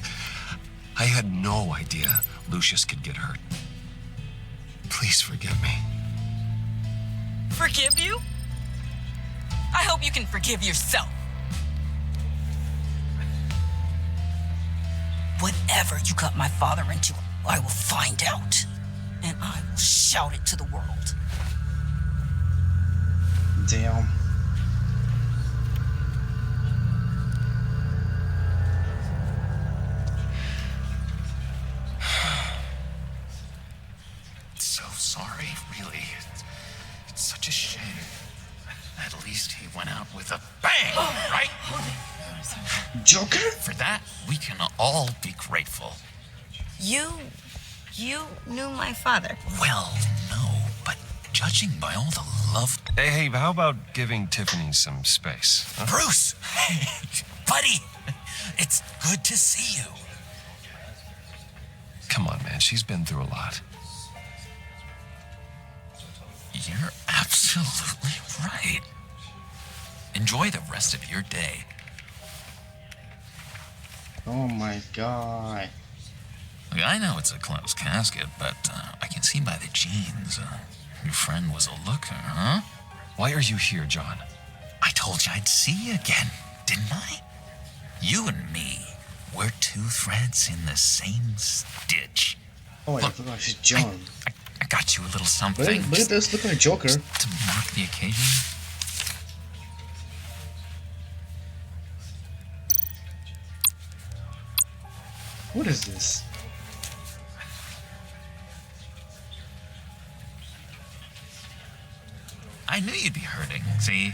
S1: I had no idea Lucius could get hurt. Please forgive me.
S6: Forgive you? I hope you can forgive yourself. Whatever you got my father into, I will find out. And I will shout it to the world.
S8: Damn.
S5: So sorry, really. It's such a shame. At least he went out with a bang, right?
S8: Joker?
S5: For that, we can all be grateful.
S6: You knew my father.
S5: Well, no, but judging by all the love...
S1: Hey, how about giving Tiffany some space? Huh?
S5: Bruce! Buddy! It's good to see you.
S1: Come on, man. She's been through a lot.
S5: You're absolutely right. Enjoy the rest of your day.
S8: Oh my god.
S5: Look, I know it's a closed casket, but I can see by the jeans. Your friend was a looker, huh?
S1: Why are you here, John?
S5: I told you I'd see you again.
S14: didn't I? You and me, we're two threads in the same stitch.
S8: Oh, I forgot she's John.
S14: I got you a little something.
S8: Look at this, look at the Joker.
S14: To mark the occasion.
S8: What is this?
S14: I knew you'd be hurting. See,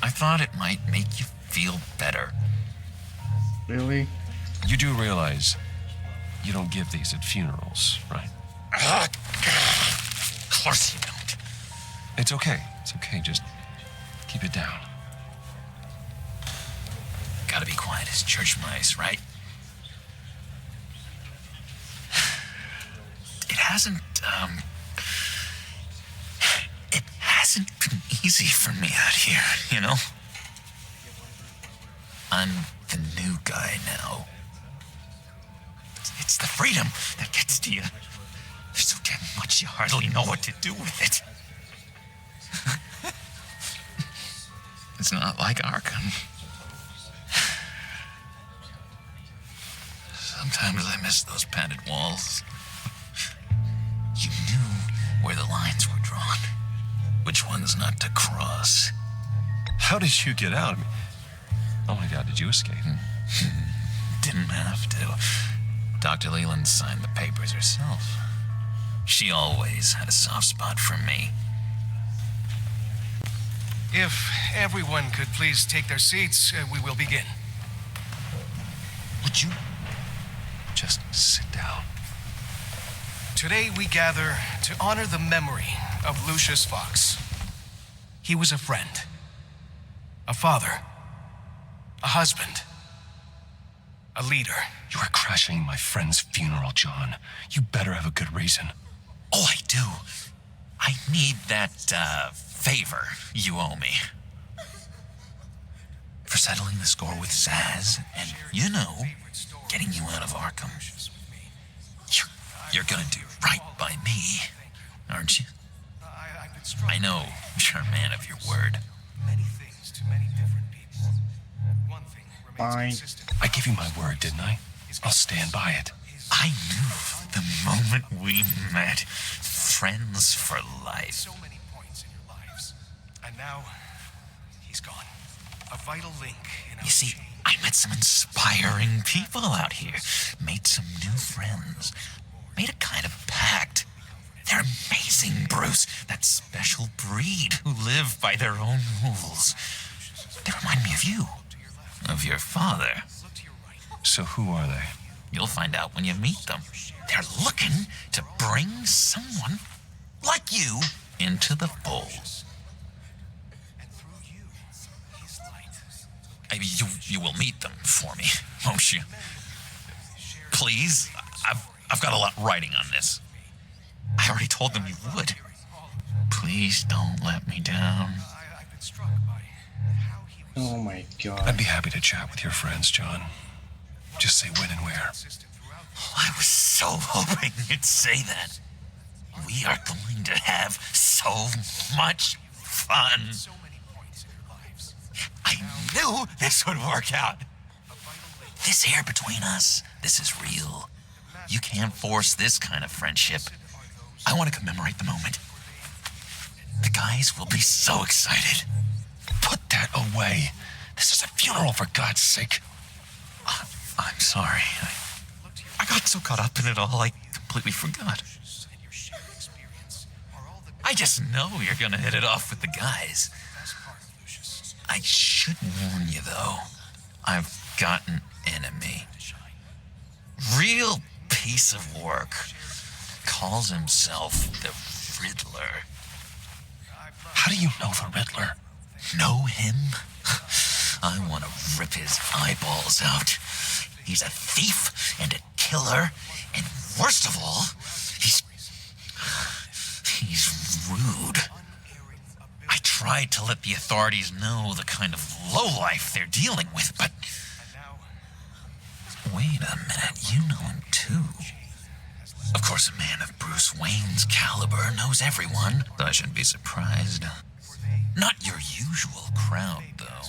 S14: I thought it might make you feel better.
S8: Really?
S1: You do realize you don't give these at funerals, right?
S14: Of course you don't.
S1: It's okay. It's okay. Just keep it down.
S14: Gotta be quiet as church mice, right? It hasn't been easy for me out here, you know? I'm the new guy now. It's the freedom that gets to you. There's so damn much you hardly know what to do with it. It's not like Arkham. Sometimes I miss those padded walls. You knew where the lines were drawn. Which ones not to cross.
S1: How did you get out? Oh my God, did you escape?
S14: Didn't have to. Dr. Leland signed the papers herself. She always had a soft spot for me.
S15: If everyone could please take their seats, we will begin.
S1: Would you just sit down?
S15: Today we gather to honor the memory of Lucius Fox. He was a friend, a father, a husband, a leader.
S1: You are crashing my friend's funeral, John. You better have a good reason.
S14: Oh, I do. I need that, favor you owe me. For settling the score with Zaz and, you know, getting you out of Arkham. You're gonna do right by me, aren't you? I know you're a man of your word.
S8: Fine.
S1: I gave you my word, didn't I? I'll stand by it.
S14: I knew the moment we met. Friends for life.
S15: So many points in your lives. And now, he's gone. A vital link in our
S14: You see, I met some inspiring people out here. Made some new friends. Made a kind of pact. They're amazing, Bruce. That special breed who live by their own rules. They remind me of you. Of your father.
S1: So who are they?
S14: You'll find out when you meet them. They're looking to bring someone like you into the fold. Maybe you will meet them for me, won't you? Please? I've got a lot writing on this. I already told them you would. Please don't let me down.
S8: Oh my God.
S1: I'd be happy to chat with your friends, John. Just say when and where.
S14: I was so hoping you'd say that. We are going to have so much fun. I knew this would work out. This here between us, this is real. You can't force this kind of friendship. I want to commemorate the moment. The guys will be so excited.
S1: Put that away. This is a funeral, for God's sake.
S14: I'm sorry. I got so caught up in it all, I completely forgot. I just know you're gonna hit it off with the guys. I should warn you, though. I've got an enemy. Real piece of work. Calls himself the Riddler.
S1: How do you know the Riddler?
S14: Know him? I want to rip his eyeballs out. He's a thief and a killer, and worst of all, he's rude. I tried to let the authorities know the kind of lowlife they're dealing with, but... Wait a minute, you know him too. Of course, a man of Bruce Wayne's caliber knows everyone, so I shouldn't be surprised. Not your usual crowd, though.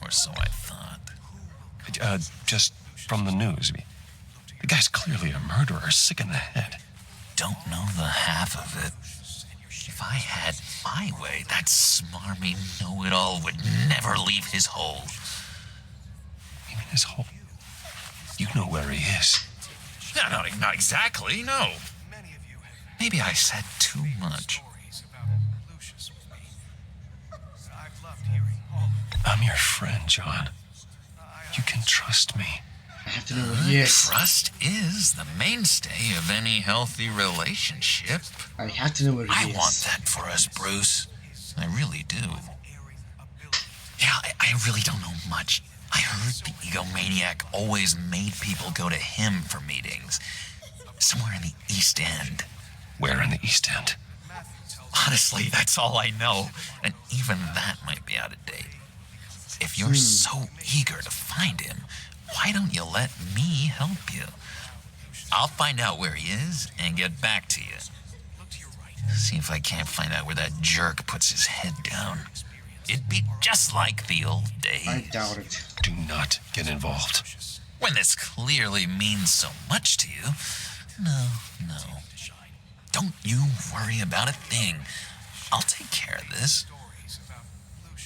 S14: Or so I thought.
S1: Just from the news. The guy's clearly a murderer, sick in the head.
S14: Don't know the half of it. If I had my way, that smarmy know-it-all would never leave his hole.
S1: You mean his hole? You know where he is.
S14: No, not exactly, no. Maybe I said too much.
S1: I'm your friend, John. You can trust me.
S8: I have to know where he is.
S14: Trust is the mainstay of any healthy relationship.
S8: I have to know where he is.
S14: I want that for us, Bruce. I really do. Yeah, I really don't know much. I heard the egomaniac always made people go to him for meetings. Somewhere in the East End.
S1: Where in the East End?
S14: Honestly, that's all I know. And even that might be out of date. If you're so eager to find him, why don't you let me help you? I'll find out where he is and get back to you. See if I can't find out where that jerk puts his head down. It'd be just like the old days.
S8: I doubt it.
S1: Do not get involved.
S14: When this clearly means so much to you. No. Don't you worry about a thing. I'll take care of this.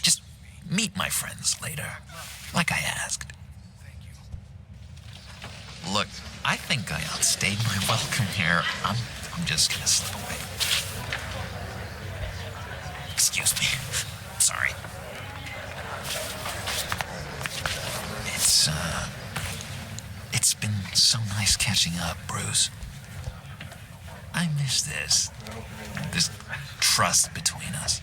S14: Just meet my friends later, like I asked. Look, I think I outstayed my welcome here. I'm just gonna slip away. Excuse me. Sorry. It's been so nice catching up, Bruce. I miss this trust between us.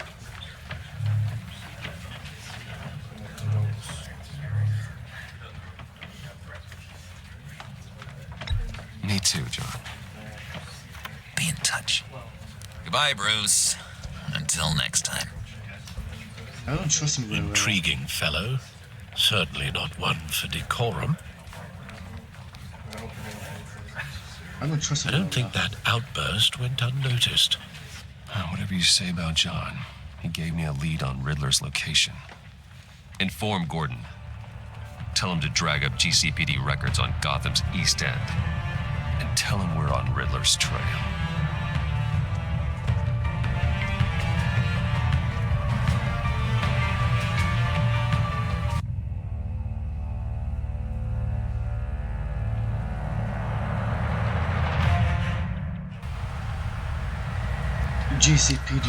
S1: Me too, John.
S14: Be in touch. Goodbye, Bruce. Until next time.
S8: I don't trust him very well.
S4: Intriguing fellow. Certainly not one for decorum.
S8: I don't trust him.
S4: I don't think that outburst went unnoticed.
S1: Whatever you say about John, he gave me a lead on Riddler's location. Inform Gordon. Tell him to drag up GCPD records on Gotham's East End. And tell him we're on Riddler's trail.
S8: GCPD.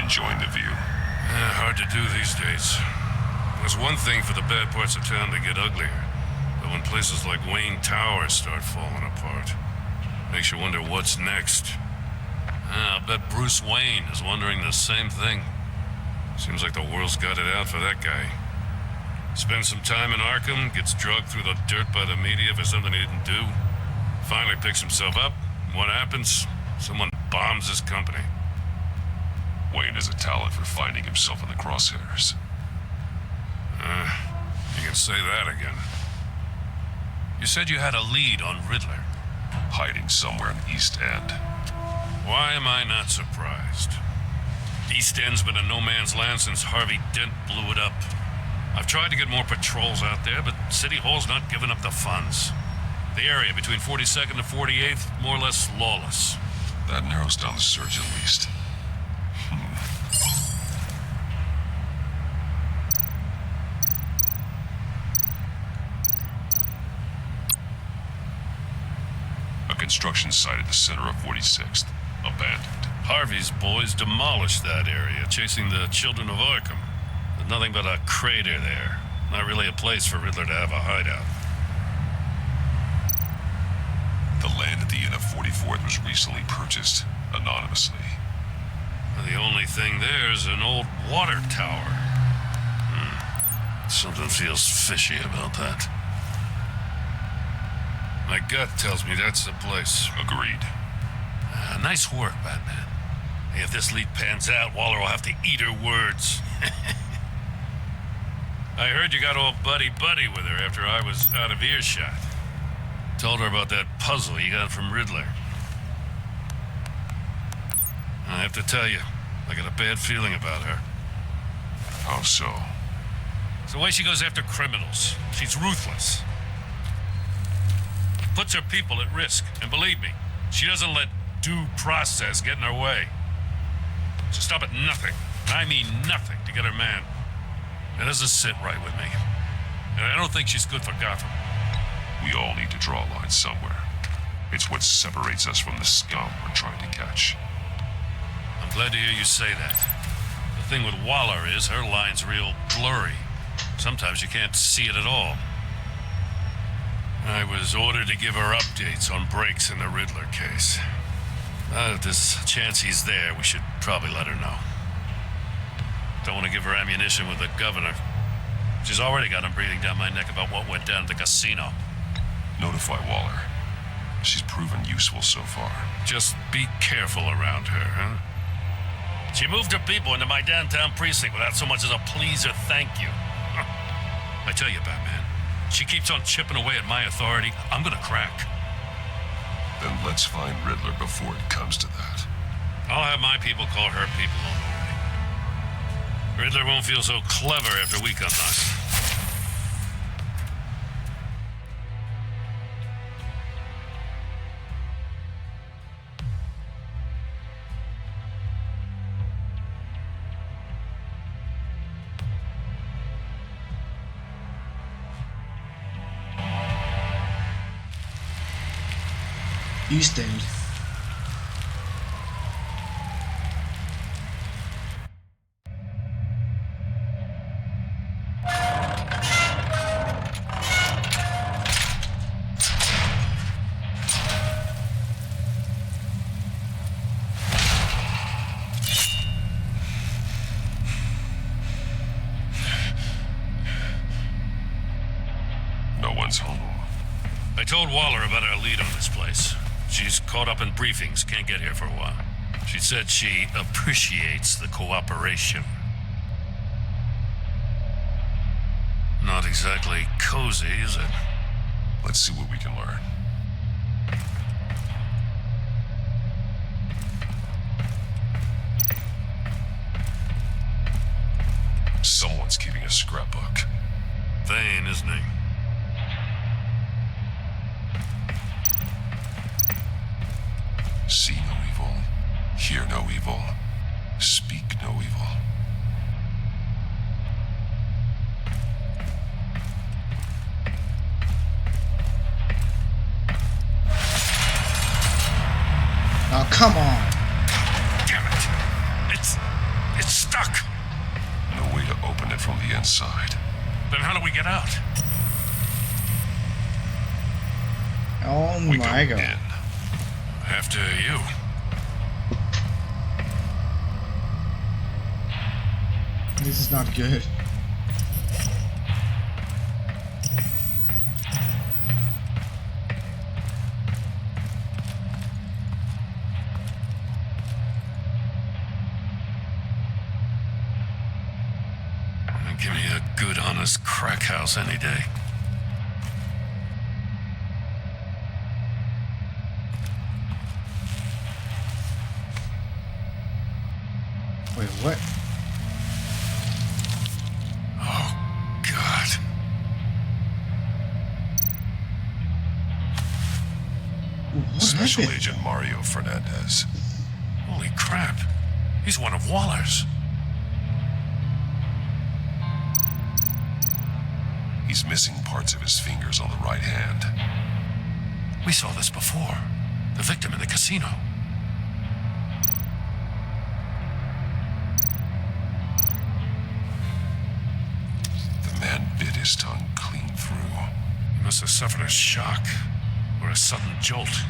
S12: Enjoying the view.
S9: Hard to do these days. There's one thing for the bad parts of town to get uglier. But when places like Wayne Tower start falling apart, makes you wonder what's next. I'll bet Bruce Wayne is wondering the same thing. Seems like the world's got it out for that guy. Spends some time in Arkham, gets drugged through the dirt by the media for something he didn't do. Finally picks himself up. What happens? Someone bombs his company.
S12: Wayne has a talent for finding himself in the crosshairs.
S9: You can say that again. You said you had a lead on Riddler.
S12: Hiding somewhere in the East End.
S9: Why am I not surprised? East End's been a no man's land since Harvey Dent blew it up. I've tried to get more patrols out there, but City Hall's not giving up the funds. The area between 42nd and 48th, more or less lawless.
S12: That narrows down the search at least. A construction site at the center of 46th. Abandoned.
S9: Harvey's boys demolished that area, chasing the children of Arkham. There's nothing but a crater there. Not really a place for Riddler to have a hideout.
S12: The land at the end of 44th was recently purchased anonymously.
S9: The only thing there is an old water tower. Something feels fishy about that. My gut tells me that's the place.
S12: Agreed.
S9: Nice work, Batman. Hey, if this lead pans out, Waller will have to eat her words. I heard you got all buddy-buddy with her after I was out of earshot. Told her about that puzzle you got from Riddler. I have to tell you, I got a bad feeling about her.
S3: How so?
S9: It's the way she goes after criminals. She's ruthless. Puts her people at risk. And believe me, she doesn't let due process get in her way. She'll stop at nothing, and I mean nothing, to get her man. It doesn't sit right with me. And I don't think she's good for Gotham.
S1: We all need to draw a line somewhere. It's what separates us from the scum we're trying to catch.
S9: I'm glad to hear you say that. The thing with Waller is her line's real blurry. Sometimes you can't see it at all. I was ordered to give her updates on breaks in the Riddler case. If there's a chance he's there, we should probably let her know. Don't want to give her ammunition with the governor. She's already got him breathing down my neck about what went down at the casino.
S1: Notify Waller. She's proven useful so far.
S9: Just be careful around her, huh? She moved her people into my downtown precinct without so much as a please or thank you. I tell you, Batman, she keeps on chipping away at my authority. I'm gonna crack.
S1: Then let's find Riddler before it comes to that.
S9: I'll have my people call her people on the way. Riddler won't feel so clever after we come knocking.
S8: You stayed.
S1: No one's home.
S9: I told Waller about our lead on this place. She's caught up in briefings, can't get here for a while. She said she appreciates the cooperation. Not exactly cozy, is it?
S1: Let's see what we can learn. Someone's keeping a scrapbook.
S9: Thane, isn't he?
S1: See no evil, hear no evil, speak no evil.
S8: Oh, come on.
S9: Damn it. It's stuck.
S1: No way to open it from the inside.
S9: Then how do we get out?
S8: Oh
S1: We
S8: my
S1: go
S8: god.
S1: in.
S9: After you.
S8: This is not good.
S9: Give me a good, honest crack house any day.
S8: Wait, what?
S9: Oh, God.
S8: What
S1: Special
S8: happened?
S1: Agent Mario Fernandez.
S9: Holy crap. He's one of Waller's.
S1: He's missing parts of his fingers on the right hand.
S9: We saw this before. The victim in the casino.
S1: The man bit his tongue clean through.
S9: He must have suffered a shock or a sudden jolt.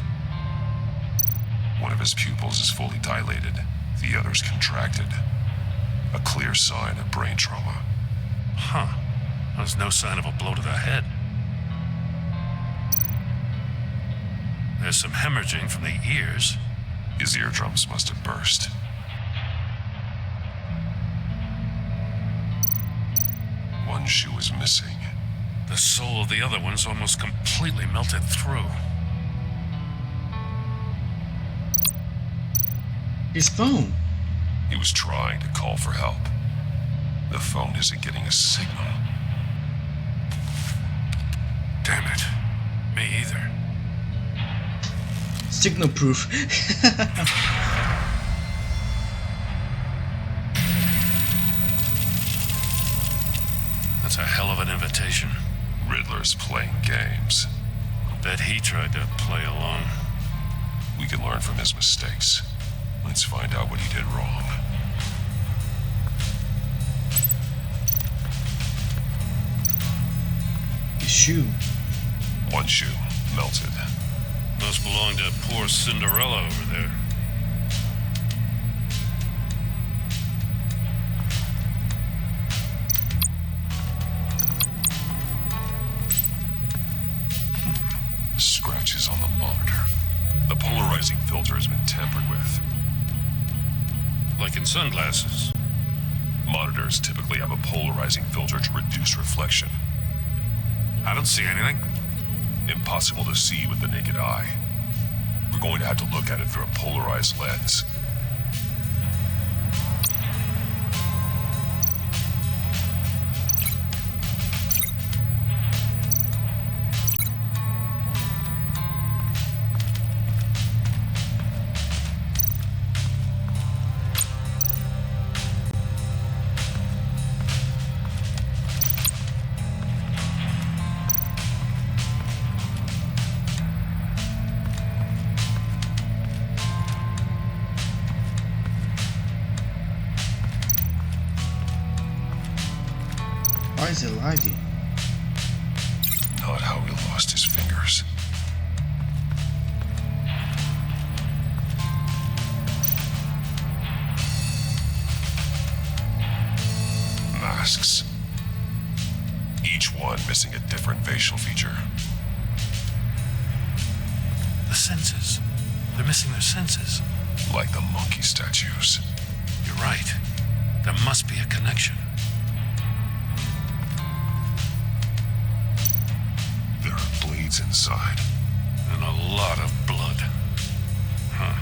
S1: One of his pupils is fully dilated. The other's contracted. A clear sign of brain trauma.
S9: Huh. There's no sign of a blow to the head. There's some hemorrhaging from the ears.
S1: His eardrums must have burst. One shoe is missing.
S9: The sole of the other one's almost completely melted through.
S8: His phone.
S1: He was trying to call for help. The phone isn't getting a signal.
S9: Damn it. Me either.
S8: Signal proof.
S9: That's a hell of an invitation.
S1: Riddler's playing games.
S9: Bet he tried to play along.
S1: We can learn from his mistakes. Let's find out what he did wrong.
S8: His shoe.
S1: One shoe melted.
S9: Must belong to poor Cinderella over there.
S1: Scratches on the monitor. The polarizing filter has been tampered with.
S9: Like in sunglasses.
S1: Monitors typically have a polarizing filter to reduce reflection.
S9: I don't see anything.
S1: Impossible to see with the naked eye. We're going to have to look at it through a polarized lens.
S8: Why is it lagging?
S1: Not how he lost his fingers. Masks. Each one missing a different facial feature.
S9: The senses. They're missing their senses.
S1: Like the monkey statues.
S9: You're right. There must be a connection.
S1: There are blades inside.
S9: And a lot of blood. Huh.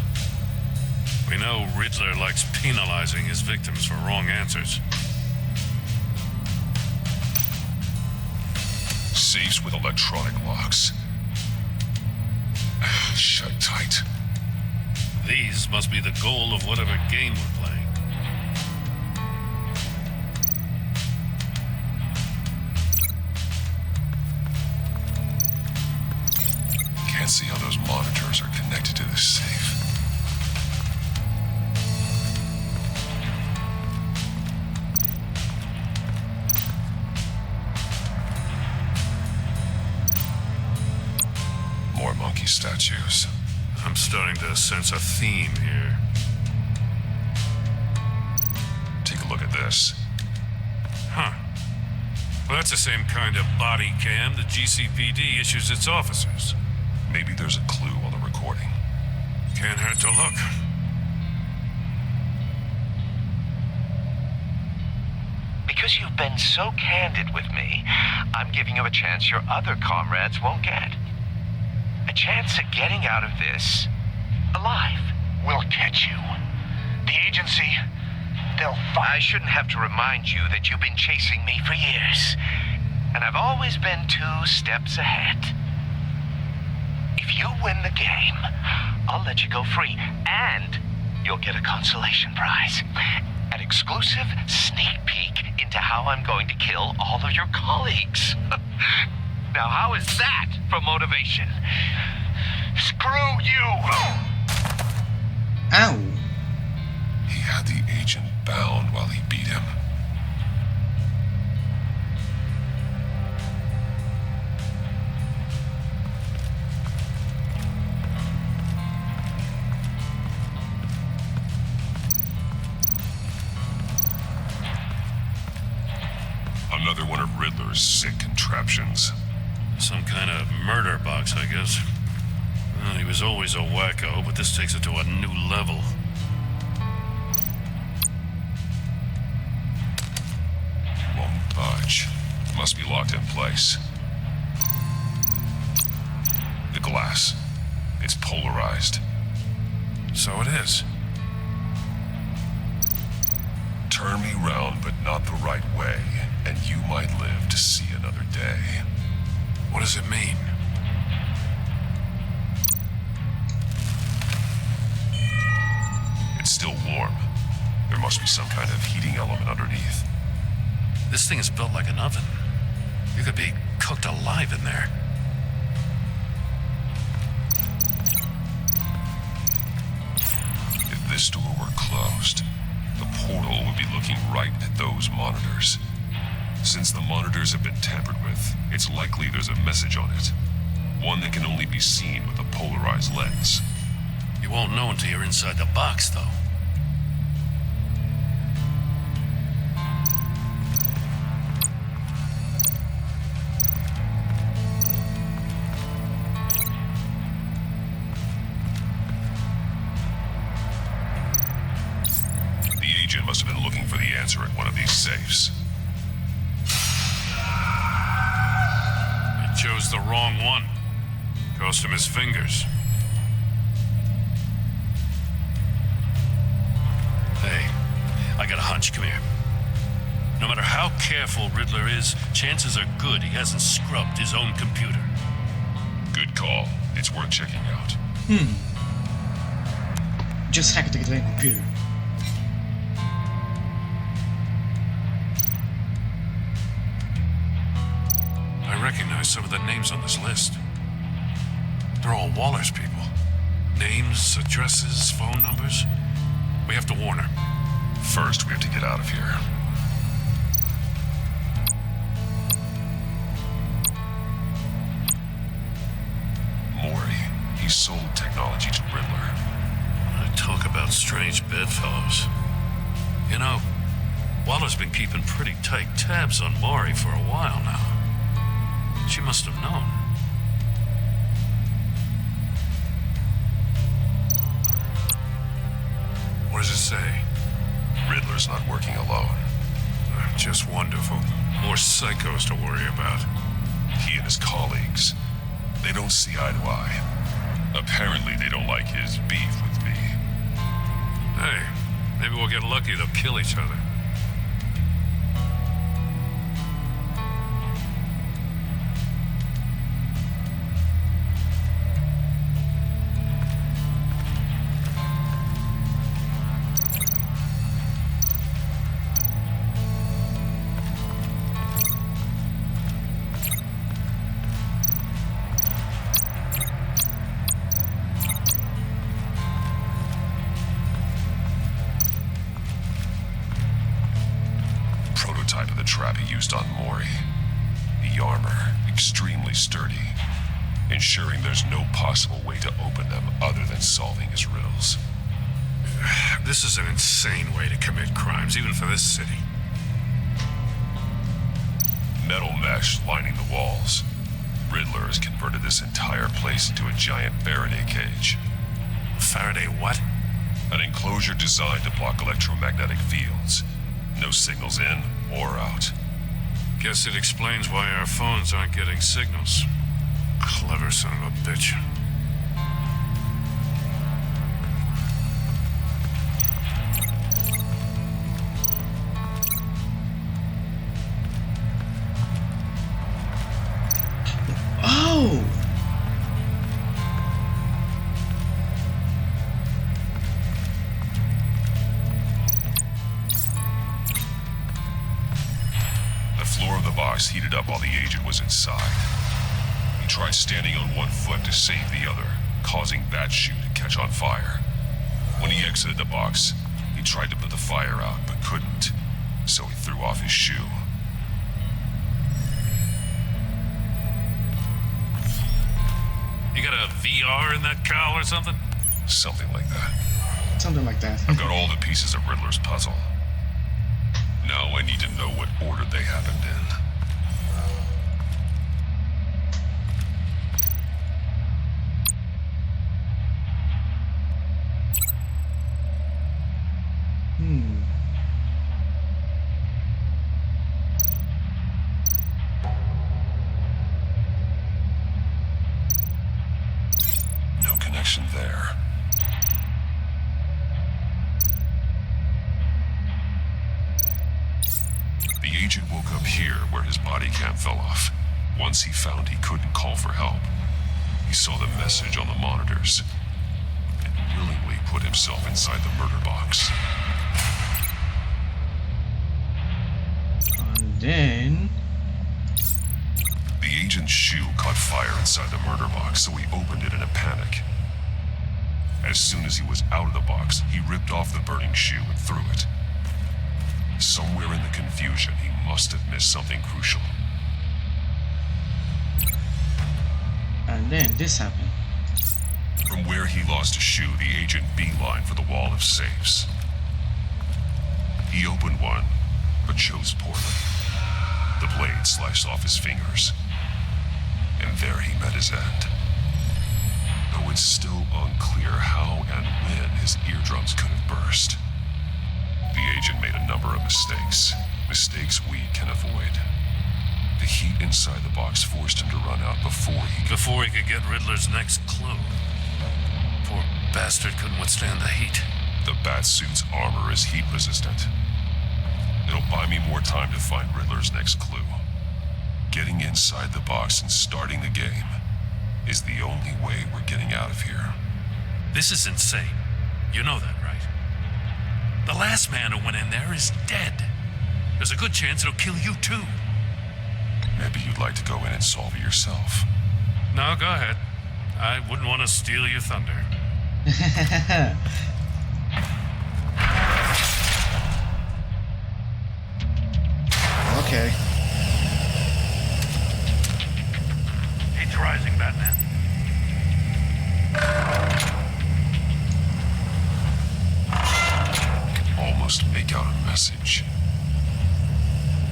S9: We know Riddler likes penalizing his victims for wrong answers.
S1: Safes with electronic locks. Shut tight.
S9: These must be the goal of whatever game we're playing.
S1: Can't see how those monitors are connected to this safe. More monkey statues.
S9: I'm starting to sense a theme here.
S1: Take a look at this.
S9: Huh. Well, that's the same kind of body cam the GCPD issues its officers.
S1: Maybe there's a clue on the recording.
S9: Can't hurt to look.
S13: Because you've been so candid with me, I'm giving you a chance your other comrades won't get. A chance at getting out of this alive.
S2: We'll catch you. The agency, they'll
S13: I shouldn't have to remind you that you've been chasing me for years. And I've always been 2 steps ahead. If you win the game, I'll let you go free. And you'll get a consolation prize. An exclusive sneak peek into how I'm going to kill all of your colleagues. Now, how is that for motivation? Screw you!
S8: Ow!
S1: He had the agent bound while he beat him. Another one of Riddler's sick contraptions.
S9: Some kind of murder box, I guess. Well, he was always a wacko, but this takes it to a new level.
S1: Won't budge. Must be locked in place. The glass. It's polarized.
S9: So it is.
S1: Turn me round, but not the right way, and you might live to see another day.
S9: What does it mean?
S1: It's still warm. There must be some kind of heating element underneath.
S9: This thing is built like an oven. You could be cooked alive in there.
S1: If this door were closed, the portal would be looking right at those monitors. Since the monitors have been tampered with, it's likely there's a message on it. One that can only be seen with a polarized lens.
S9: You won't know until you're inside the box, though.
S1: The agent must have been looking for the answer at one of these safes.
S9: He chose the wrong one. Cost him his fingers. Hey, I got a hunch. Come here. No matter how careful Riddler is, chances are good he hasn't scrubbed his own computer.
S1: Good call. It's worth checking out.
S8: Just hack it to get to the computer.
S9: I recognize some of the names on this list. They're all Waller's people. Names, addresses, phone numbers. We have to warn her.
S1: First, we have to get out of here. Maury, he sold technology to Riddler.
S9: Talk about strange bedfellows. You know, Waller's been keeping pretty tight tabs on Maury for a while now. She must have known. What does it say?
S1: Riddler's not working alone.
S9: Just wonderful. More psychos to worry about.
S1: He and his colleagues, they don't see eye to eye. Apparently, they don't like his beef with me.
S9: Hey, maybe we'll get lucky. They'll kill each other.
S1: Prototype of the trap he used on Maury. The armor, extremely sturdy, ensuring there's no possible way to open them other than solving his riddles.
S9: This is an insane way to commit crimes, even for this city.
S1: Metal mesh lining the walls. Riddler has converted this entire place into a giant Faraday cage.
S9: Faraday what?
S1: An enclosure designed to block electromagnetic fields. No signals in or out.
S9: Guess it explains why our phones aren't getting signals. Clever son of a bitch.
S8: Oh!
S1: The floor of the box heated up while the agent was inside. He tried standing on one foot to save the other, causing that shoe to catch on fire. When he exited the box, he tried to put the fire out, but couldn't, so he threw off his shoe.
S9: You got a VR in that cowl or something?
S1: Something like that.
S8: Something like that.
S1: I've got all the pieces of Riddler's puzzle. Now I need to know what order they happened in. No connection there. agent woke up here where his body cam fell off. Once he found he couldn't call for help, he saw the message on the monitors and willingly put himself inside the murder box.
S8: And then
S1: the agent's shoe caught fire inside the murder box, so he opened it in a panic. As soon as he was out of the box, he ripped off the burning shoe and threw it. Somewhere in the confusion, he must have missed something crucial.
S8: And then this happened.
S1: From where he lost a shoe, the agent beelined for the wall of safes. He opened one, but chose poorly. The blade sliced off his fingers, and there he met his end. Though it's still unclear how and when his eardrums could have burst. The agent made a number of mistakes we can avoid. The heat inside the box forced him to run out before he
S9: could get Riddler's next clue. Poor bastard couldn't withstand the heat.
S1: The Batsuit's armor is heat resistant. It'll buy me more time to find Riddler's next clue. Getting inside the box and starting the game is the only way we're getting out of here.
S9: This is insane. You know that, right? The last man who went in there is dead. There's a good chance it'll kill you too.
S1: Maybe you'd like to go in and solve it yourself.
S9: No, go ahead. I wouldn't want to steal your thunder.
S8: Okay.
S9: Heat's rising, Batman.
S1: Almost make out a message.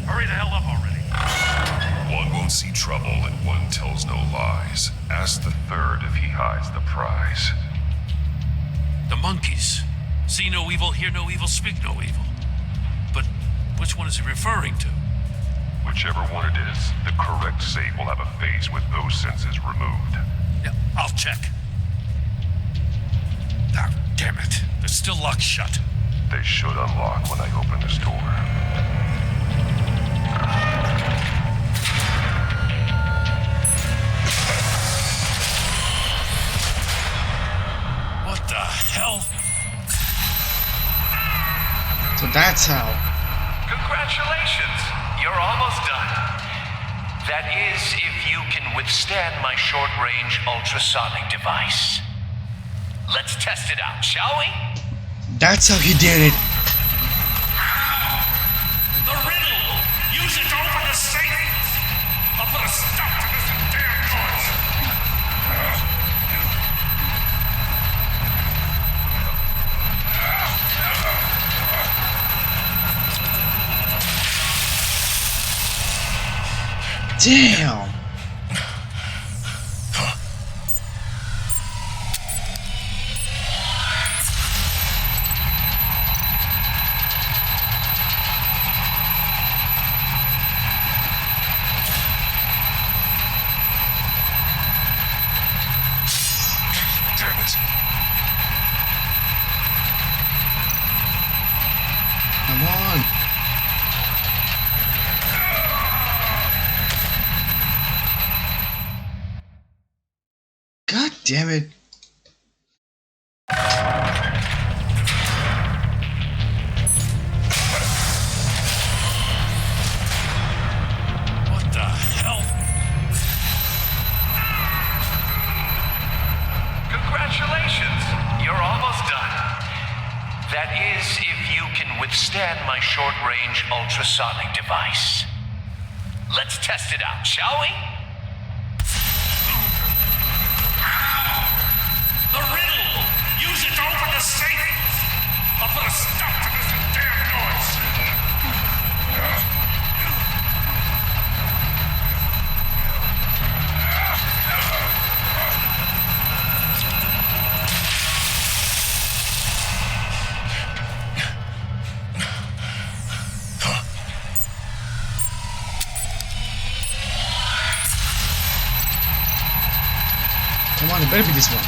S9: Hurry the hell up already.
S1: One won't see trouble and one tells no lies. Ask the third if he hides the prize.
S9: The monkeys. See no evil, hear no evil, speak no evil. But which one is he referring to?
S1: Whichever one it is, the correct safe will have a face with those senses removed.
S9: Yeah, I'll check. Ah, damn it. They're still locked shut.
S1: They should unlock when I open this door.
S9: What the hell?
S8: So that's how.
S13: Congratulations! You're almost done. That is, if you can withstand my short-range ultrasonic device. Let's test it out, shall we?
S8: That's how he did it.
S9: The riddle! Use it to open the safe! I'll put a stop to this damn noise!
S8: Damn. Come on. God damn it.
S9: What the hell?
S13: Congratulations! You're almost done. That is, if you can withstand my short-range ultrasonic device. Let's test it out, shall we?
S9: The riddle! Use it to open the safe! I'll put a stop to this damn noise!
S8: Come on, it better be this one.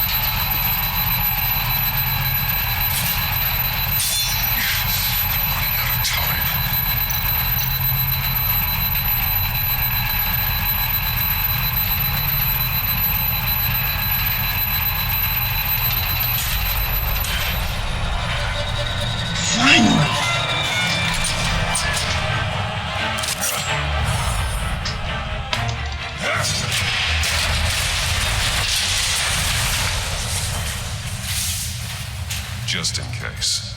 S1: just in case.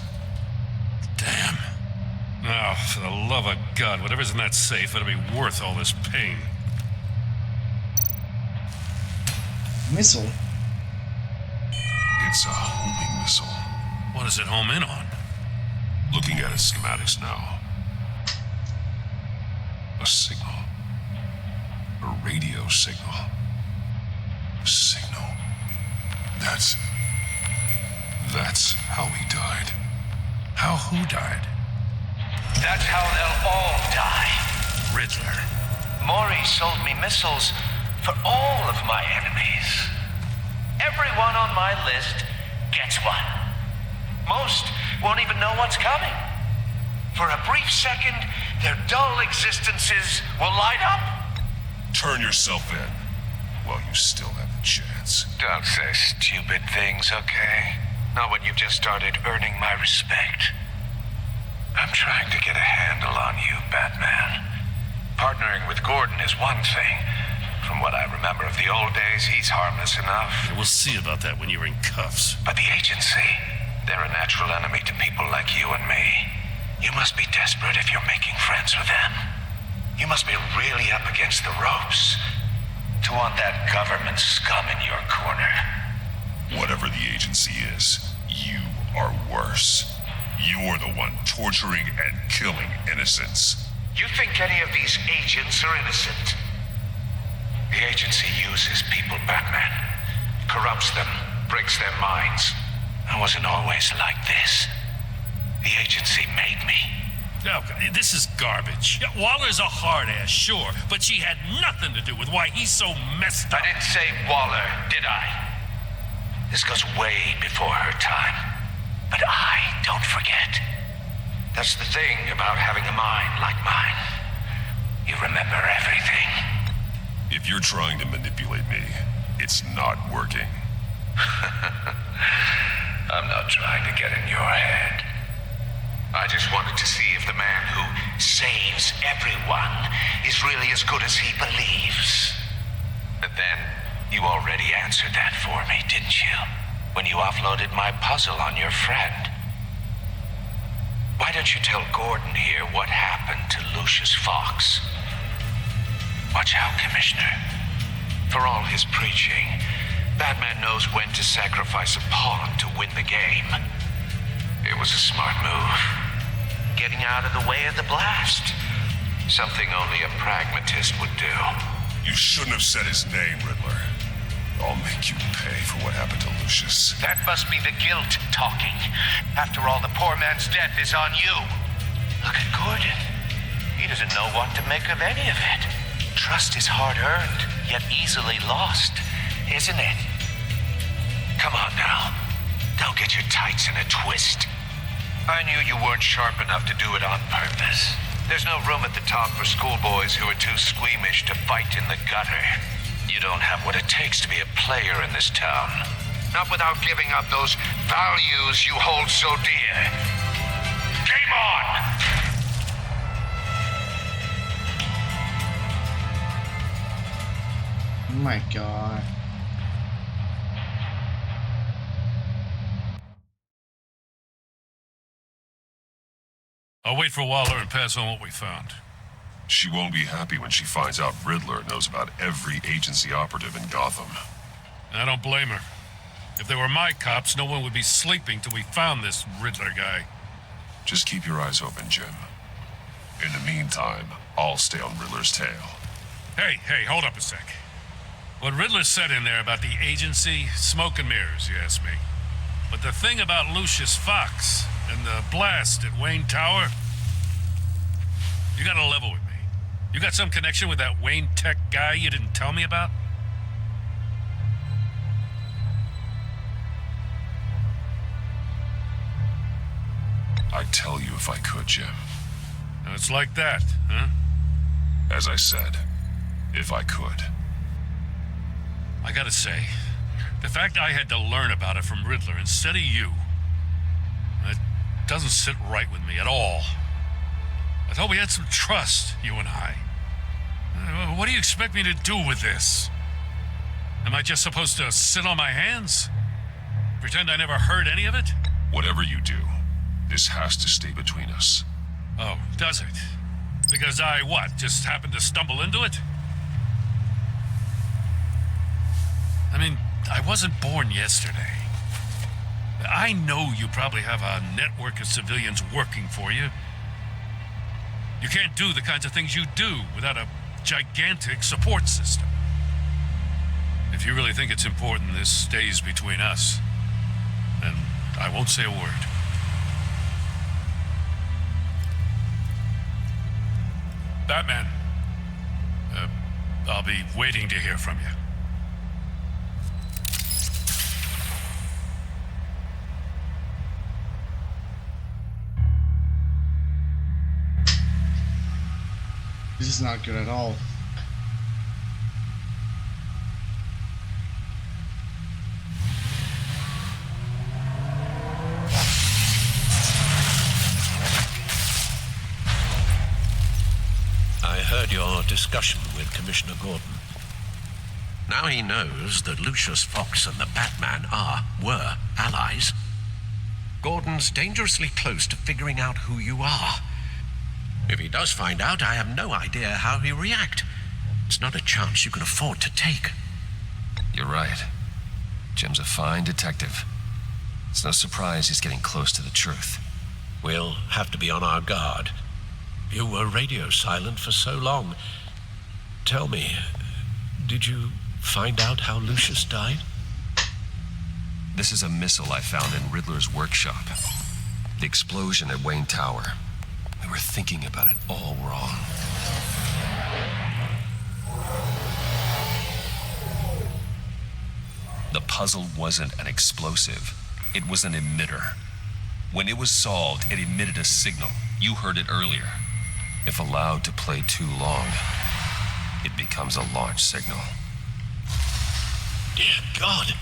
S9: Damn. Now, for the love of God, whatever's in that safe, it'll be worth all this pain.
S8: Missile?
S1: It's a homing missile.
S9: What does it home in on?
S1: Looking at its schematics now. A signal. A radio signal. A signal. That's how he died.
S9: How who died?
S13: That's how they'll all die.
S9: Riddler.
S13: Maury sold me missiles for all of my enemies. Everyone on my list gets one. Most won't even know what's coming. For a brief second, their dull existences will light up.
S1: Turn yourself in while you still have a chance.
S13: Don't say stupid things, okay? Not when you've just started earning my respect. I'm trying to get a handle on you, Batman. Partnering with Gordon is one thing. From what I remember of the old days, he's harmless enough.
S9: Yeah, we'll see about that when you're in cuffs.
S13: But the agency, they're a natural enemy to people like you and me. You must be desperate if you're making friends with them. You must be really up against the ropes to want that government scum in your corner.
S1: Whatever the agency is, you are worse. You're the one torturing and killing innocents.
S13: You think any of these agents are innocent? The agency uses people, Batman. Corrupts them, breaks their minds. I wasn't always like this. The agency made me.
S9: Oh, this is garbage. Yeah, Waller's a hard ass, sure, but she had nothing to do with why he's so messed up.
S13: I didn't say Waller, did I? This goes way before her time. But I don't forget. That's the thing about having a mind like mine. You remember everything.
S1: If you're trying to manipulate me, it's not working.
S13: I'm not trying to get in your head. I just wanted to see if the man who saves everyone is really as good as he believes. But then, you already answered that for me, didn't you? When you offloaded my puzzle on your friend. Why don't you tell Gordon here what happened to Lucius Fox? Watch out, Commissioner. For all his preaching, Batman knows when to sacrifice a pawn to win the game. It was a smart move. Getting out of the way of the blast. Something only a pragmatist would do.
S1: You shouldn't have said his name, Riddler. I'll make you pay for what happened to Lucius.
S13: That must be the guilt talking. After all, the poor man's death is on you. Look at Gordon. He doesn't know what to make of any of it. Trust is hard-earned, yet easily lost, isn't it? Come on now. Don't get your tights in a twist. I knew you weren't sharp enough to do it on purpose. There's no room at the top for schoolboys who are too squeamish to fight in the gutter. You don't have what it takes to be a player in this town. Not without giving up those values you hold so dear. Game on!
S8: Oh my god.
S9: I'll wait for Waller and pass on what we found.
S1: She won't be happy when she finds out Riddler knows about every agency operative in Gotham.
S9: I don't blame her. If they were my cops, no one would be sleeping till we found this Riddler guy.
S1: Just keep your eyes open, Jim. In the meantime, I'll stay on Riddler's tail.
S9: Hey, hold up a sec. What Riddler said in there about the agency, smoke and mirrors, you ask me. But the thing about Lucius Fox and the blast at Wayne Tower, you gotta level with me. You got some connection with that Wayne Tech guy you didn't tell me about?
S1: I'd tell you if I could, Jim.
S9: Now it's like that, huh?
S1: As I said, if I could.
S9: I gotta say, the fact I had to learn about it from Riddler instead of you, it doesn't sit right with me at all. I thought we had some trust, you and I. What do you expect me to do with this? Am I just supposed to sit on my hands? Pretend I never heard any of it?
S1: Whatever you do, this has to stay between us.
S9: Oh, does it? Because I, just happened to stumble into it? I mean, I wasn't born yesterday. I know you probably have a network of civilians working for you. You can't do the kinds of things you do without a gigantic support system. If you really think it's important this stays between us, then I won't say a word. Batman, I'll be waiting to hear from you.
S8: This is not good at all.
S4: I heard your discussion with Commissioner Gordon. Now he knows that Lucius Fox and the Batman were allies. Gordon's dangerously close to figuring out who you are. If he does find out, I have no idea how he'll react. It's not a chance you can afford to take.
S1: You're right. Jim's a fine detective. It's no surprise he's getting close to the truth.
S4: We'll have to be on our guard. You were radio silent for so long. Tell me, did you find out how Lucius died?
S1: This is a missile I found in Riddler's workshop. The explosion at Wayne Tower. We were thinking about it all wrong. The puzzle wasn't an explosive. It was an emitter. When it was solved, it emitted a signal. You heard it earlier. If allowed to play too long, it becomes a launch signal.
S4: Dear God,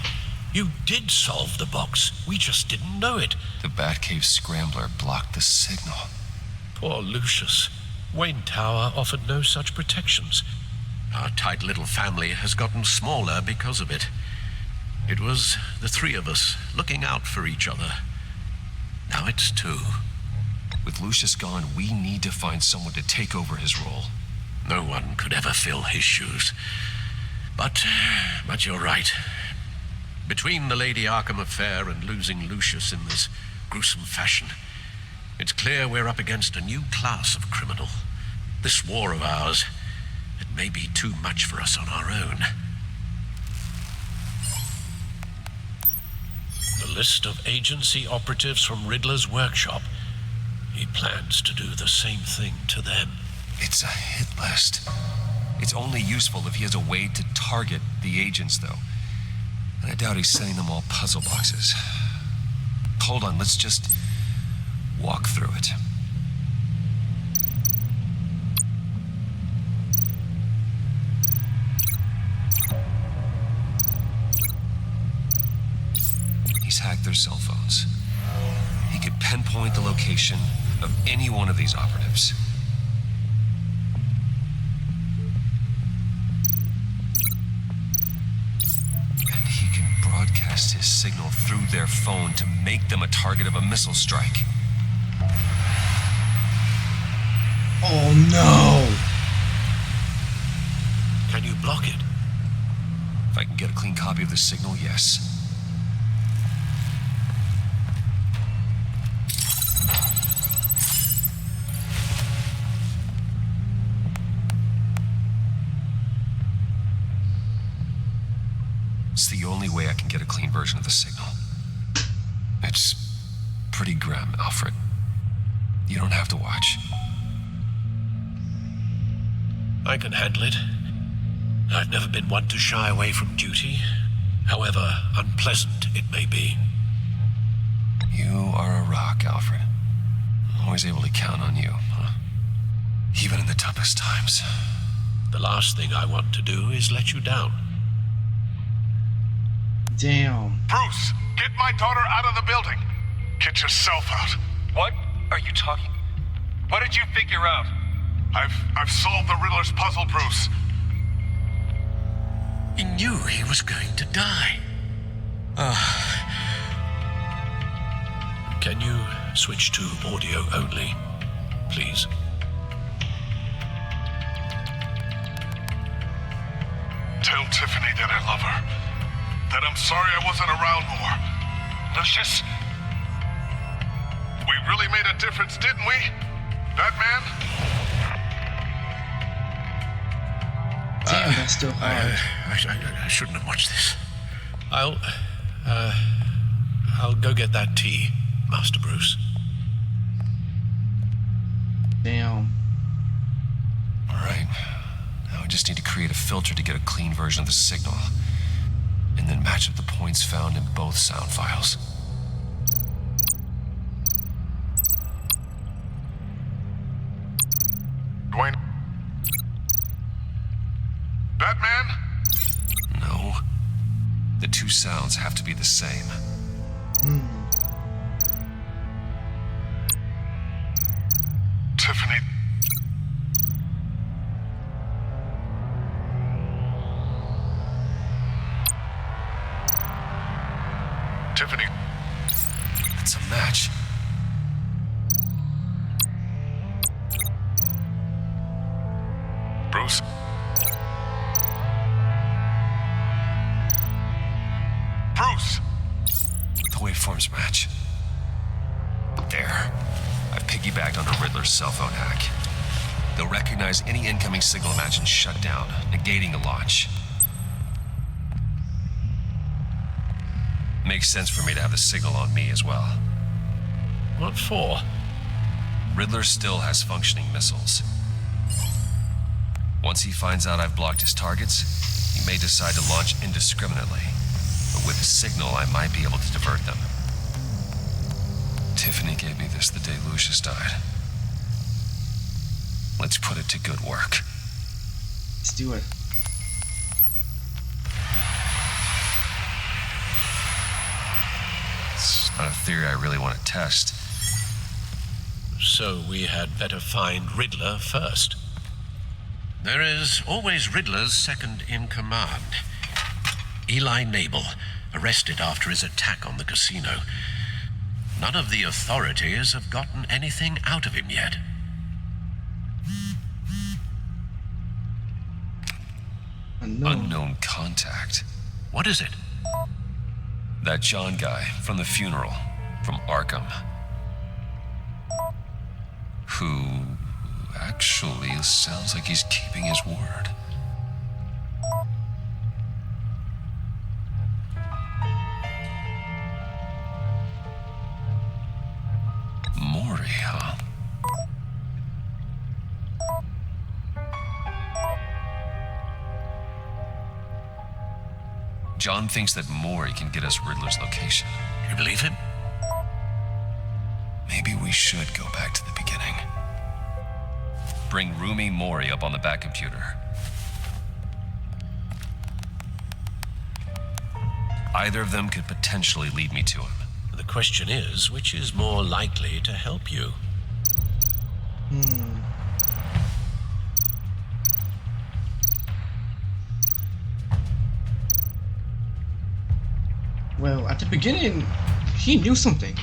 S4: you did solve the box. We just didn't know it.
S1: The Batcave scrambler blocked the signal.
S4: Poor Lucius. Wayne Tower offered no such protections. Our tight little family has gotten smaller because of it. It was the three of us looking out for each other. Now it's two.
S1: With Lucius gone, we need to find someone to take over his role.
S4: No one could ever fill his shoes. But you're right. Between the Lady Arkham affair and losing Lucius in this gruesome fashion, it's clear we're up against a new class of criminal. This war of ours, it may be too much for us on our own. The list of agency operatives from Riddler's workshop. He plans to do the same thing to them.
S1: It's a hit list. It's only useful if he has a way to target the agents, though. And I doubt he's sending them all puzzle boxes. Hold on, let's just walk through it. He's hacked their cell phones. He could pinpoint the location of any one of these operatives. And he can broadcast his signal through their phone to make them a target of a missile strike.
S8: Oh no!
S4: Can you block it?
S1: If I can get a clean copy of the signal, yes. It's the only way I can get a clean version of the signal. It's pretty grim, Alfred. You don't have to watch.
S4: I can handle it. I've never been one to shy away from duty, however unpleasant it may be.
S1: You are a rock, Alfred. I'm always able to count on you, huh? Even in the toughest times.
S4: The last thing I want to do is let you down.
S8: Damn.
S12: Bruce, get my daughter out of the building. Get yourself out.
S9: What are you talking? What did you figure out?
S12: I've solved the Riddler's puzzle, Bruce.
S4: He knew he was going to die. Can you switch to audio only, please?
S12: Tell Tiffany that I love her. That I'm sorry I wasn't around more. Lucius, we really made a difference, didn't we? Batman?
S8: Damn, that's still hard.
S4: I shouldn't have watched this. I'll go get that tea, Master Bruce.
S8: Damn.
S1: All right. Now I just need to create a filter to get a clean version of the signal, and then match up the points found in both sound files.
S12: Dwayne? Batman?
S1: No. The two sounds have to be the same.
S12: Tiffany. Tiffany.
S1: It's a match.
S12: Bruce. Bruce!
S1: The waveforms match. There. I've piggybacked on a Riddler's cell phone hack. They'll recognize any incoming signal match and shut down, negating the launch. Makes sense for me to have the signal on me as well.
S4: What for?
S1: Riddler still has functioning missiles. Once he finds out I've blocked his targets, he may decide to launch indiscriminately. But with the signal, I might be able to divert them. Tiffany gave me this the day Lucius died. Let's put it to good work.
S8: Let's do it.
S1: It's not a theory I really want to test.
S4: So we had better find Riddler first. There is always Riddler's second in command. Eli Nabel, arrested after his attack on the casino. None of the authorities have gotten anything out of him yet.
S1: Unknown contact.
S4: What is it?
S1: That John guy from the funeral, from Arkham. Who actually sounds like he's keeping his word. Maury, huh? John thinks that Maury can get us Riddler's location.
S4: You believe him?
S1: Maybe we should go back to the beginning. Bring Rumi Maury up on the back computer. Either of them could potentially lead me to him.
S4: The question is, which is more likely to help you?
S8: Well, at the beginning, he knew something.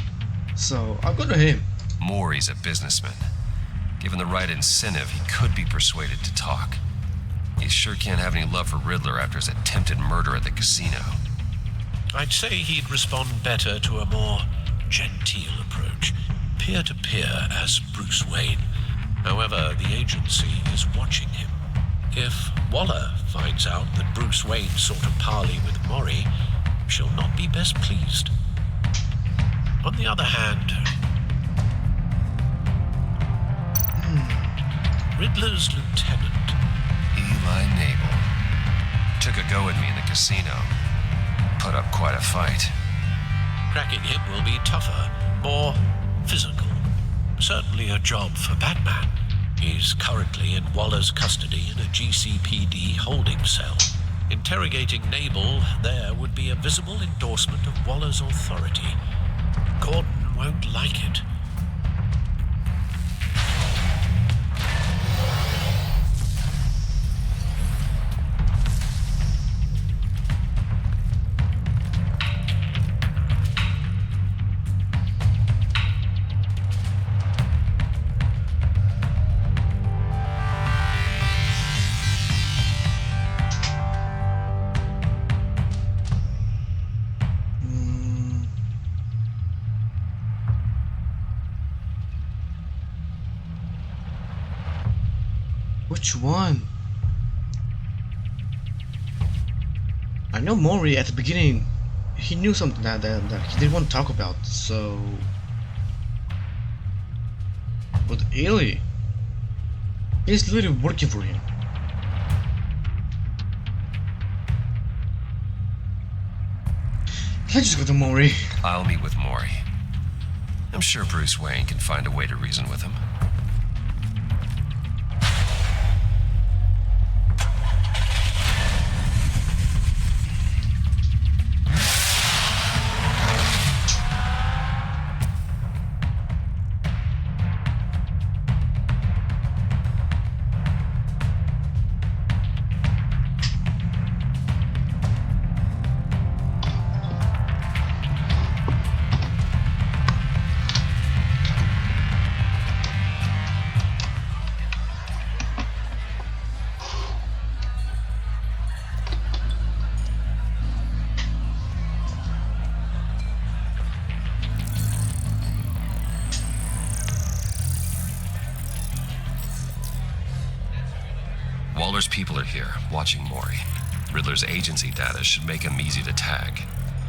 S8: So, I'll go to him.
S1: Maury's a businessman. Given the right incentive, he could be persuaded to talk. He sure can't have any love for Riddler after his attempted murder at the casino.
S4: I'd say he'd respond better to a more genteel approach, peer-to-peer as Bruce Wayne. However, the agency is watching him. If Waller finds out that Bruce Wayne sought a parley with Maury, she'll not be best pleased. On the other hand, Riddler's lieutenant,
S1: Eli Nabel, took a go at me in the casino. Put up quite a fight.
S4: cracking him will be tougher, more physical. Certainly a job for Batman. He's currently in Waller's custody in a GCPD holding cell. Interrogating Nabel there would be a visible endorsement of Waller's authority. Gordon won't like it.
S8: Which one? I know Maury at the beginning, he knew something that he didn't want to talk about, so... But Illy is literally working for him. Let's just go to Maury.
S1: I'll meet with Maury. I'm sure Bruce Wayne can find a way to reason with him. Waller's people are here, watching Maury. Riddler's agency data should make him easy to tag.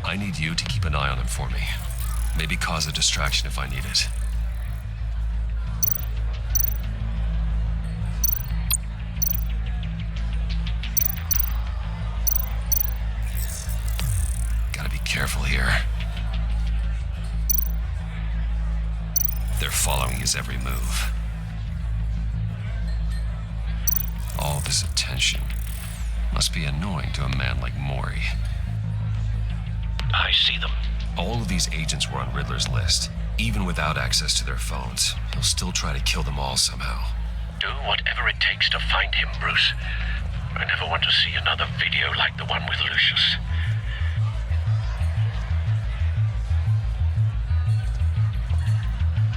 S1: I need you to keep an eye on him for me. Maybe cause a distraction if I need it. Gotta be careful here. They're following his every move. All this attention must be annoying to a man like Maury.
S4: I see them.
S1: All of these agents were on Riddler's list. Even without access to their phones, he'll still try to kill them all somehow.
S4: Do whatever it takes to find him, Bruce. I never want to see another video like the one with Lucius.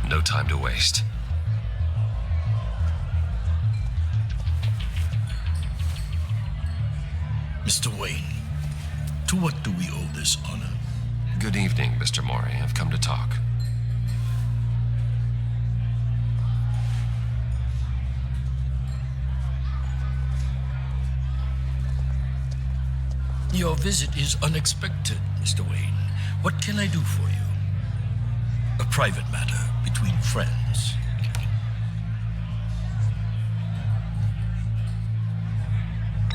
S1: No time to waste.
S16: Mr. Wayne, to what do we owe this honor?
S1: Good evening, Mr. Maury. I've come to talk.
S16: Your visit is unexpected, Mr. Wayne. What can I do for you? A private matter between friends.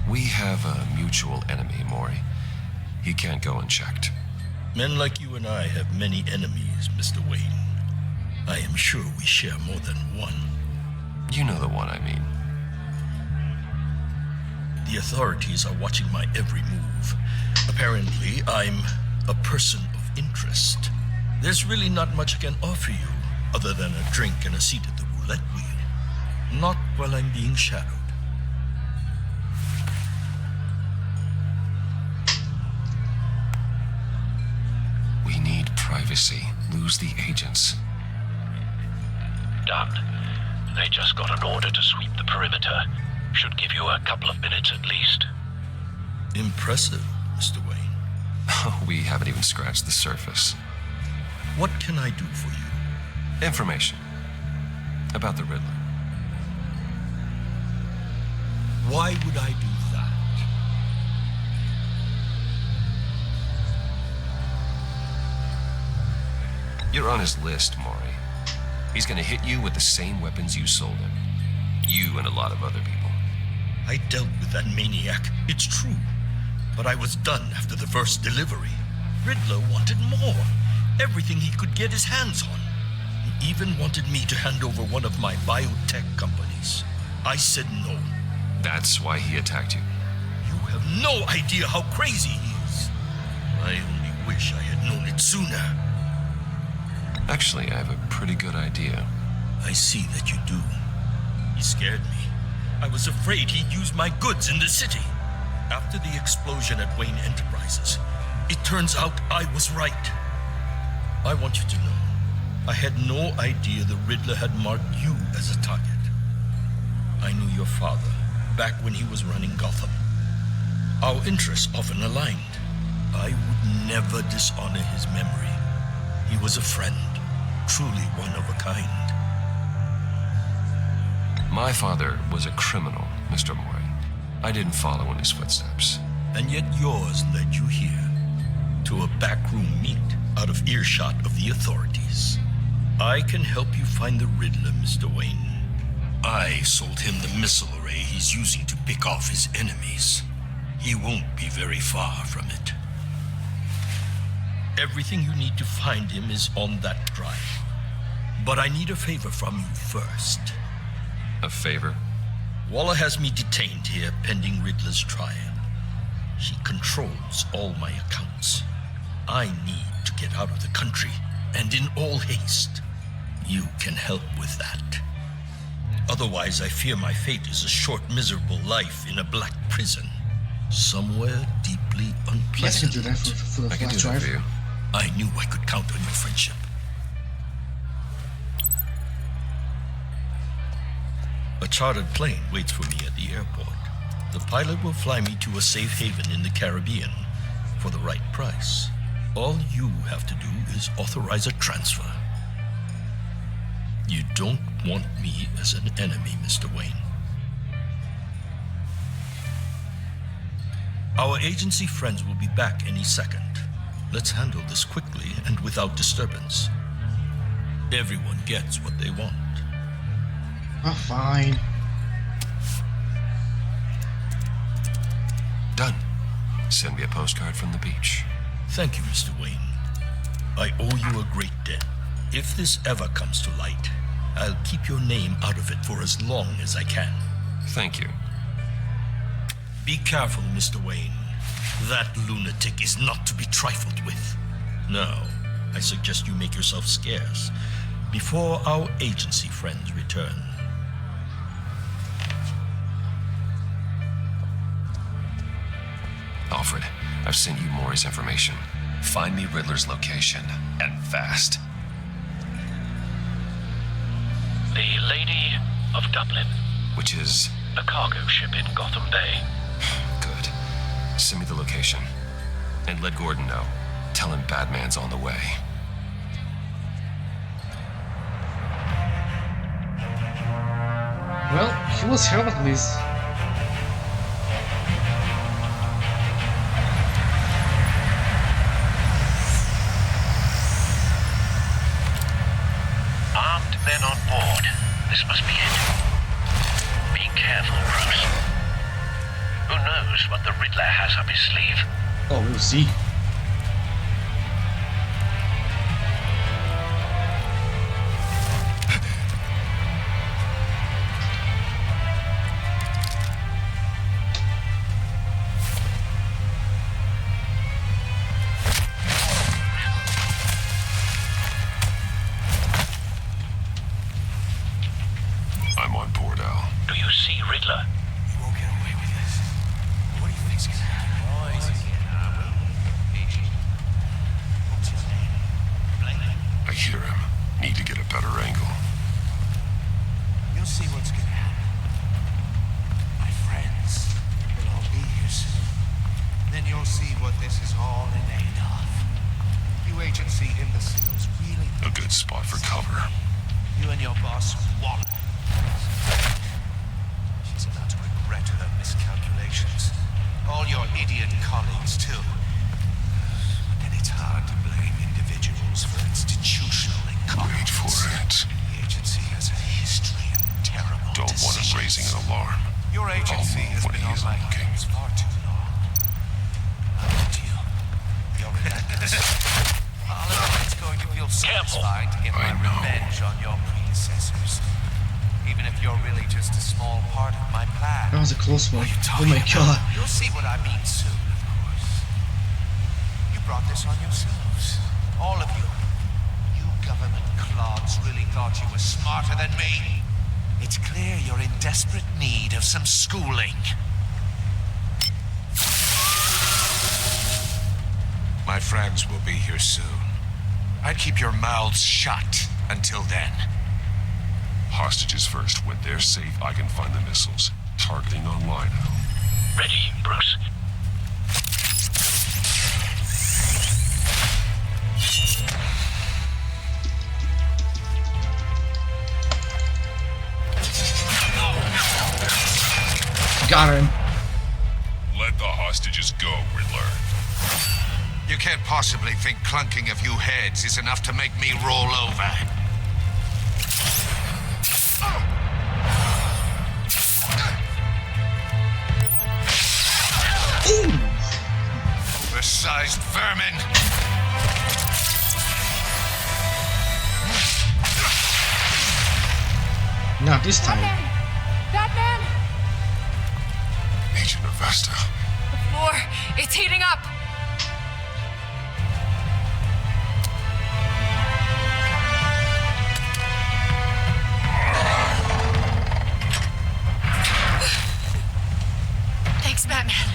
S1: We have a mutual enemy, Maury. He can't go unchecked.
S16: Men like you and I have many enemies, Mr. Wayne. I am sure we share more than one.
S1: You know the one I mean.
S16: The authorities are watching my every move. Apparently, I'm a person of interest. There's really not much I can offer you, other than a drink and a seat at the roulette wheel. Not while I'm being shadowed.
S1: We need privacy. Lose the agents.
S4: Done. They just got an order to sweep the perimeter. Should give you a couple of minutes at least.
S16: Impressive, Mr. Wayne.
S1: We haven't even scratched the surface.
S16: What can I do for you?
S1: Information. About the Riddler.
S16: Why would I do that?
S1: You're on his list, Maury. He's gonna hit you with the same weapons you sold him. You and a lot of other people.
S16: I dealt with that maniac, it's true. But I was done after the first delivery. Riddler wanted more. Everything he could get his hands on. He even wanted me to hand over one of my biotech companies. I said no.
S1: That's why he attacked you.
S16: You have no idea how crazy he is. I only wish I had known it sooner.
S1: Actually, I have a pretty good idea.
S16: I see that you do. He scared me. I was afraid he'd use my goods in the city. After the explosion at Wayne Enterprises, it turns out I was right. I want you to know, I had no idea the Riddler had marked you as a target. I knew your father back when he was running Gotham. Our interests often aligned. I would never dishonor his memory. He was a friend, truly one of a kind.
S1: My father was a criminal Mr. Morin. I didn't follow in his footsteps.
S16: And yet yours led you here, to a backroom meet out of earshot of the authorities. I can help you find the Riddler, Mr. Wayne. I sold him the missile array he's using to pick off his enemies. He won't be very far from it. Everything you need to find him is on that drive. But I need a favor from you first.
S1: A favor?
S16: Waller has me detained here pending Riddler's trial. He controls all my accounts. I need to get out of the country, and in all haste. You can help with that. Otherwise, I fear my fate is a short, miserable life in a black prison. Somewhere deeply unpleasant.
S8: Yes, I can do that for the
S1: I can
S8: flash
S1: do that
S8: drive.
S1: for you.
S16: I knew I could count on your friendship. A chartered plane waits for me at the airport. The pilot will fly me to a safe haven in the Caribbean for the right price. All you have to do is authorize a transfer. You don't want me as an enemy, Mr. Wayne. Our agency friends will be back any second. Let's handle this quickly and without disturbance. Everyone gets what they want.
S8: Oh, fine.
S1: Done. Send me a postcard from the beach.
S16: Thank you, Mr. Wayne. I owe you a great debt. If this ever comes to light, I'll keep your name out of it for as long as I can.
S1: Thank you.
S16: Be careful, Mr. Wayne. That lunatic is not to be trifled with. Now, I suggest you make yourself scarce before our agency friends return.
S1: Alfred, I've sent you Maury's information. Find me Riddler's location, and fast.
S4: The Lady of Dublin.
S1: Which is?
S4: A cargo ship in Gotham Bay.
S1: Good. Send me the location. And let Gordon know. Tell him Batman's on the way.
S8: Well, he was helped at least.
S4: Armed men on board. This must be it. Be careful, Bruce. Who knows what the Riddler has up his sleeve?
S8: Oh, we'll see.
S1: I'm on board, Al.
S4: Do you see Riddler?
S15: You won't get away with this. What do you think's gonna happen? What's his name?
S1: I hear him. Need to get a better angle.
S13: You'll see what's gonna happen. My friends will all be here soon. Then you'll see what this is all in aid of. You agency imbeciles really
S1: A good spot for cover.
S13: you and your boss Waller. She's about to regret her miscalculations. All your idiot colleagues, too. And it's hard to blame individuals for institutional incompetence.
S1: Wait for it.
S13: The agency has a history of terrible
S1: Don't want him
S13: decisions.
S1: raising an alarm.
S13: Your agency
S1: I'll move
S13: has
S1: when
S13: been
S1: he
S13: on
S1: isn't
S13: my
S1: looking.
S13: hands far too long. I want you. You're relentless. It's going to feel satisfying to get my revenge on your predecessors. Even if you're really just a small part of my plan.
S8: That was a close one. Oh my god.
S13: You'll see what I mean soon, of course. You brought this on yourselves. All of you. You government clods really thought you were smarter than me. It's clear you're in desperate need of some schooling.
S5: My friends will be here soon. I'd keep your mouths shut until then.
S1: Hostages first. When they're safe, I can find the missiles. Targeting online, Al.
S4: Ready, Bruce?
S8: got him.
S1: Let the hostages go, Riddler.
S5: You can't possibly think clunking a few heads is enough to make me roll over. Oversized vermin!
S8: Not this time.
S11: Batman!
S3: Agent Avesta.
S11: The floor, it's heating up. Thanks, Batman.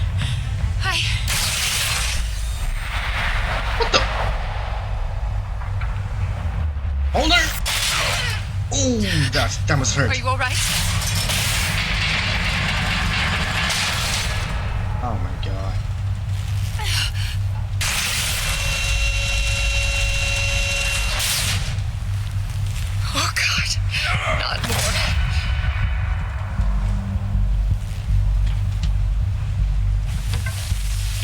S8: Hold her! Oh, that must hurt.
S11: Are you all right?
S8: Oh my god.
S11: Oh god, not more.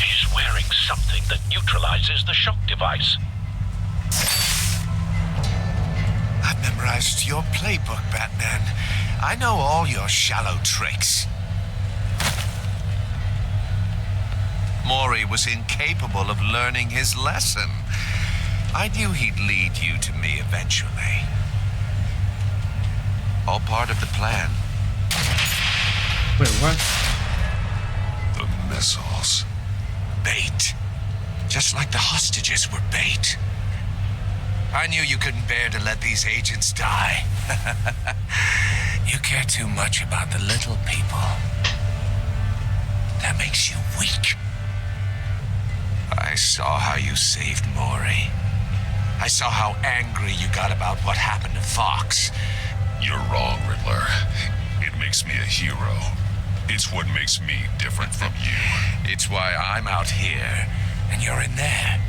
S4: He's wearing something that neutralizes the shock device.
S5: I've memorized your playbook, Batman. I know all your shallow tricks. Mori was incapable of learning his lesson. I knew he'd lead you to me eventually. All part of the plan.
S8: Wait, what?
S3: The missiles.
S5: Bait. Just like the hostages were bait. I knew you couldn't bear to let these agents die. You care too much about the little people. That makes you weak. I saw how you saved Mori. I saw how angry you got about what happened to Fox.
S1: You're wrong, Riddler. It makes me a hero. It's what makes me different from you.
S5: It's why I'm out here, and you're in there,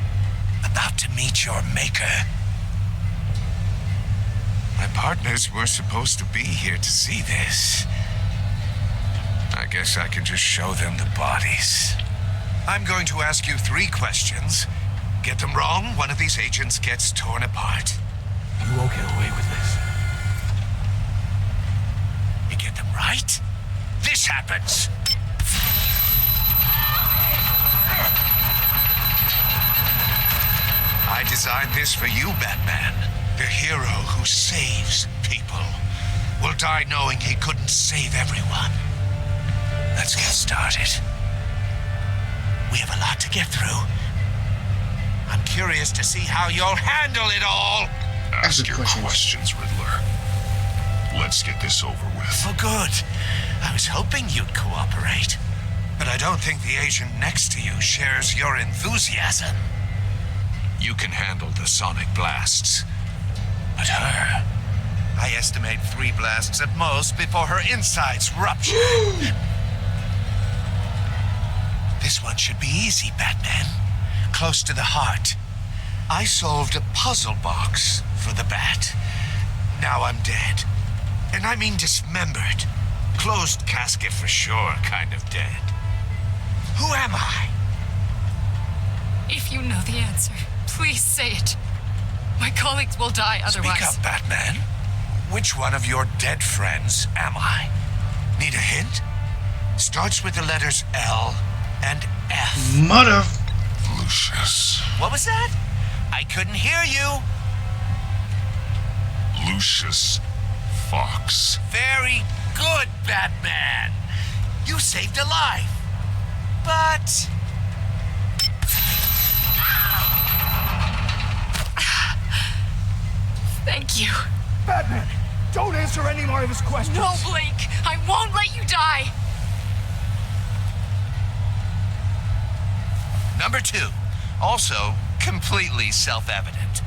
S5: about to meet your maker. My partners were supposed to be here to see this. I guess I can just show them the bodies. I'm going to ask you 3 questions. Get them wrong, one of these agents gets torn apart.
S7: You won't get away with this.
S5: You get them right, this happens. I designed this for you, Batman. The hero who saves people will die knowing he couldn't save everyone. Let's get started. We have a lot to get through. I'm curious to see how you'll handle it all.
S1: Ask your questions, Riddler. Let's get this over with.
S5: Oh, good. I was hoping you'd cooperate. But I don't think the agent next to you shares your enthusiasm. You can handle the sonic blasts. But her, I estimate 3 blasts at most before her insides rupture. This one should be easy, Batman. Close to the heart. I solved a puzzle box for the Bat. Now I'm dead. And I mean dismembered. Closed casket for sure, kind of dead. Who am I?
S11: If you know the answer, please say it. My colleagues will die otherwise.
S5: Speak up, Batman. Which one of your dead friends am I? Need a hint? Starts with the letters L and F.
S8: Mother.
S3: Lucius.
S5: What was that? I couldn't hear you.
S3: Lucius Fox.
S5: Very good, Batman. You saved a life. But...
S11: Thank you.
S15: Batman, don't answer any more of his questions.
S11: No, Blake. I won't let you die.
S5: Number 2, also completely self-evident.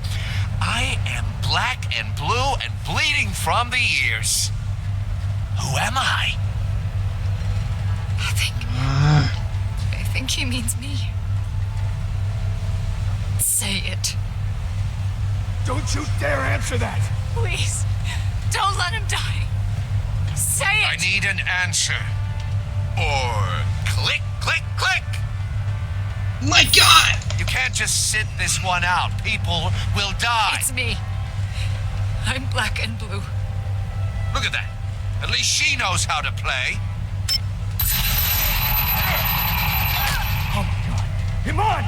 S5: I am black and blue and bleeding from the ears. Who am I?
S11: I think he means me. Say it.
S15: Don't you dare answer that!
S11: Please, don't let him die. Say it!
S5: I need an answer. Or click, click, click!
S8: My God!
S5: You can't just sit this one out. People will die.
S11: It's me. I'm black and blue.
S5: Look at that. At least she knows how to play.
S7: Oh my God. Iman!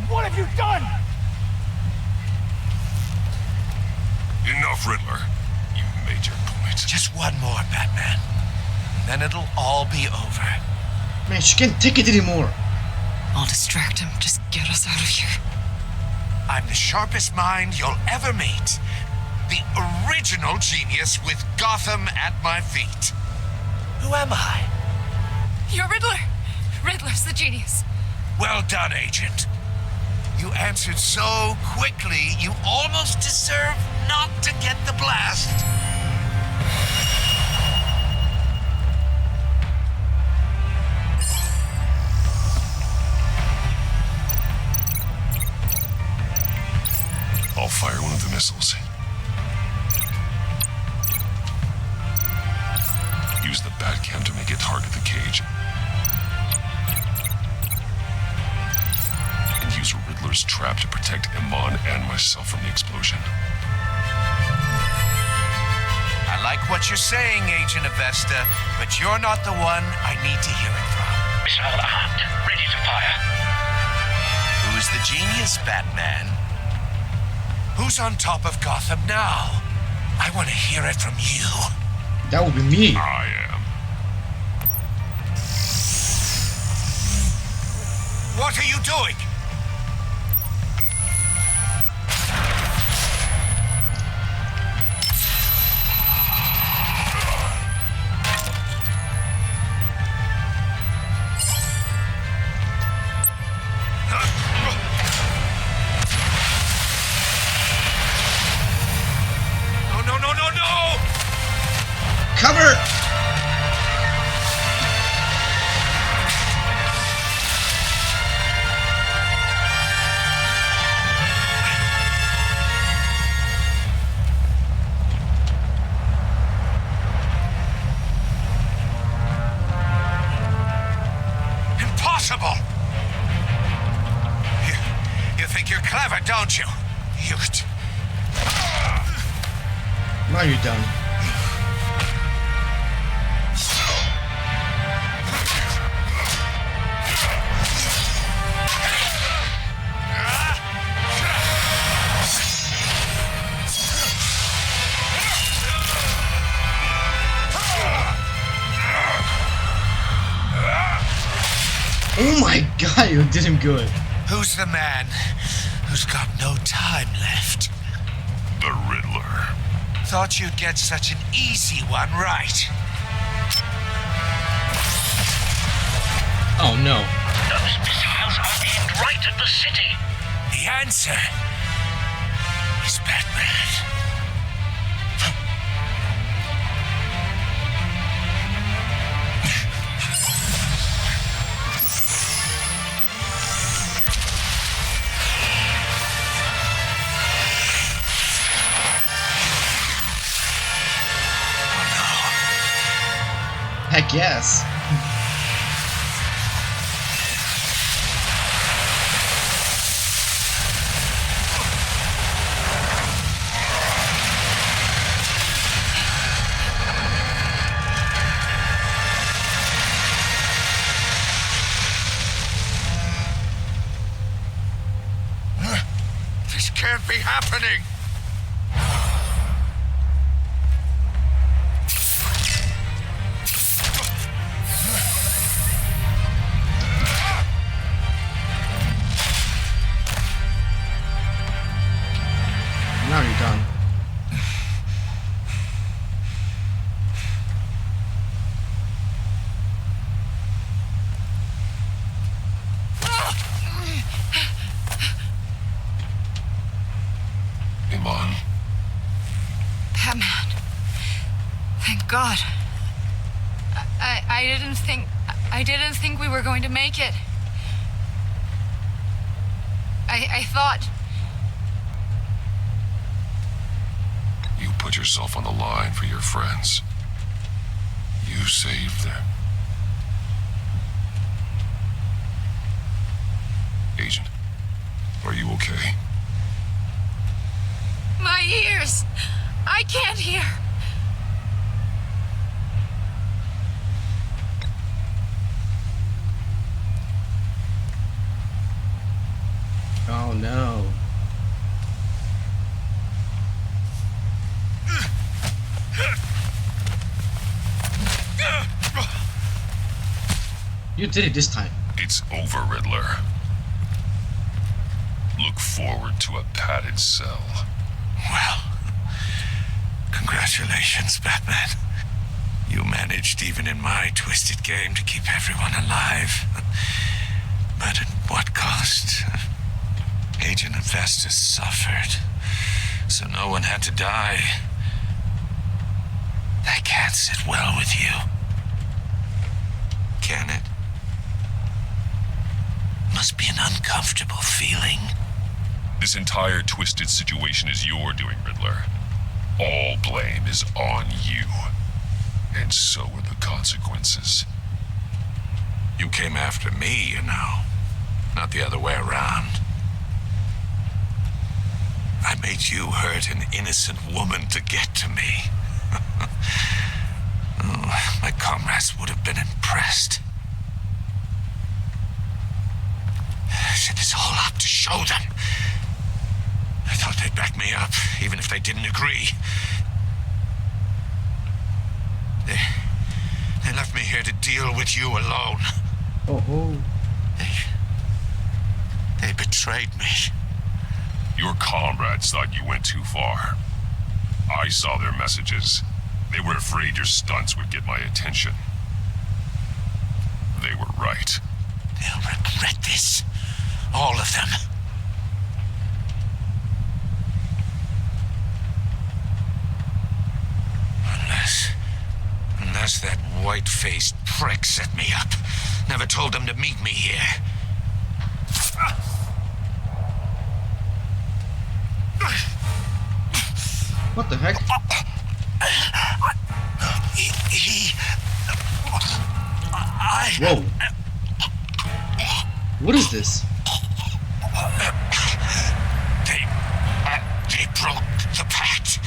S7: What have you done?
S1: Enough, Riddler. You've made your point.
S5: Just one more, Batman. Then it'll all be over.
S8: Man, she can't take it anymore.
S11: I'll distract him. Just get us out of here.
S5: I'm the sharpest mind you'll ever meet. The original genius with Gotham at my feet. Who am I?
S11: You're Riddler. Riddler's the genius.
S5: Well done, Agent. You answered so quickly, you almost deserve not to get the blast.
S1: I'll fire one of the missiles. Use the Batcam to make it hard to the cage. And use Riddler's trap to protect Iman and myself from the explosion.
S5: I like what you're saying, Agent Avesta, but you're not the one I need to hear it from.
S4: Missile armed, ready to fire.
S5: Who's the genius, Batman? Who's on top of Gotham now? I want to hear it from you.
S8: That would be me.
S1: I am.
S5: What are you doing? No!
S8: Cover!
S5: Impossible! You think you're clever, don't you?
S8: Now you're done. Oh my God, you did him good.
S5: Who's the man who's got no time left?
S1: The Riddler.
S5: Thought you'd get such an easy one right.
S8: Oh no.
S4: Those missiles are aimed right at the city.
S5: The answer is Batman.
S8: Heck yes.
S5: This can't be happening.
S8: Now you're done.
S1: Iman.
S11: Batman. Thank God. I didn't think we were going to make it. I thought.
S1: You put yourself on the line for your friends. You saved them. Agent, are you okay?
S11: My ears! I can't hear.
S8: Oh no. You did it this time.
S1: It's over, Riddler. Look forward to a padded cell.
S5: Well, congratulations, Batman. You managed, even in my twisted game, to keep everyone alive. But at what cost? Agent Investus suffered, so no one had to die. That can't sit well with you. Can it? Must be an uncomfortable feeling.
S1: This entire twisted situation is your doing, Riddler. All blame is on you. And so are the consequences.
S5: You came after me, you know. Not the other way around. I made you hurt an innocent woman to get to me. Oh, my comrades would have been impressed. I set this all up to show them. I thought they'd back me up, even if they didn't agree. They left me here to deal with you alone.
S8: Oh.
S5: They betrayed me.
S1: Your comrades thought you went too far. I saw their messages. They were afraid your stunts would get my attention. They were right.
S5: They'll regret this. All of them. Unless that white-faced prick set me up. Never told them to meet me here.
S8: What the heck? Whoa. What is this?
S5: They broke the pact.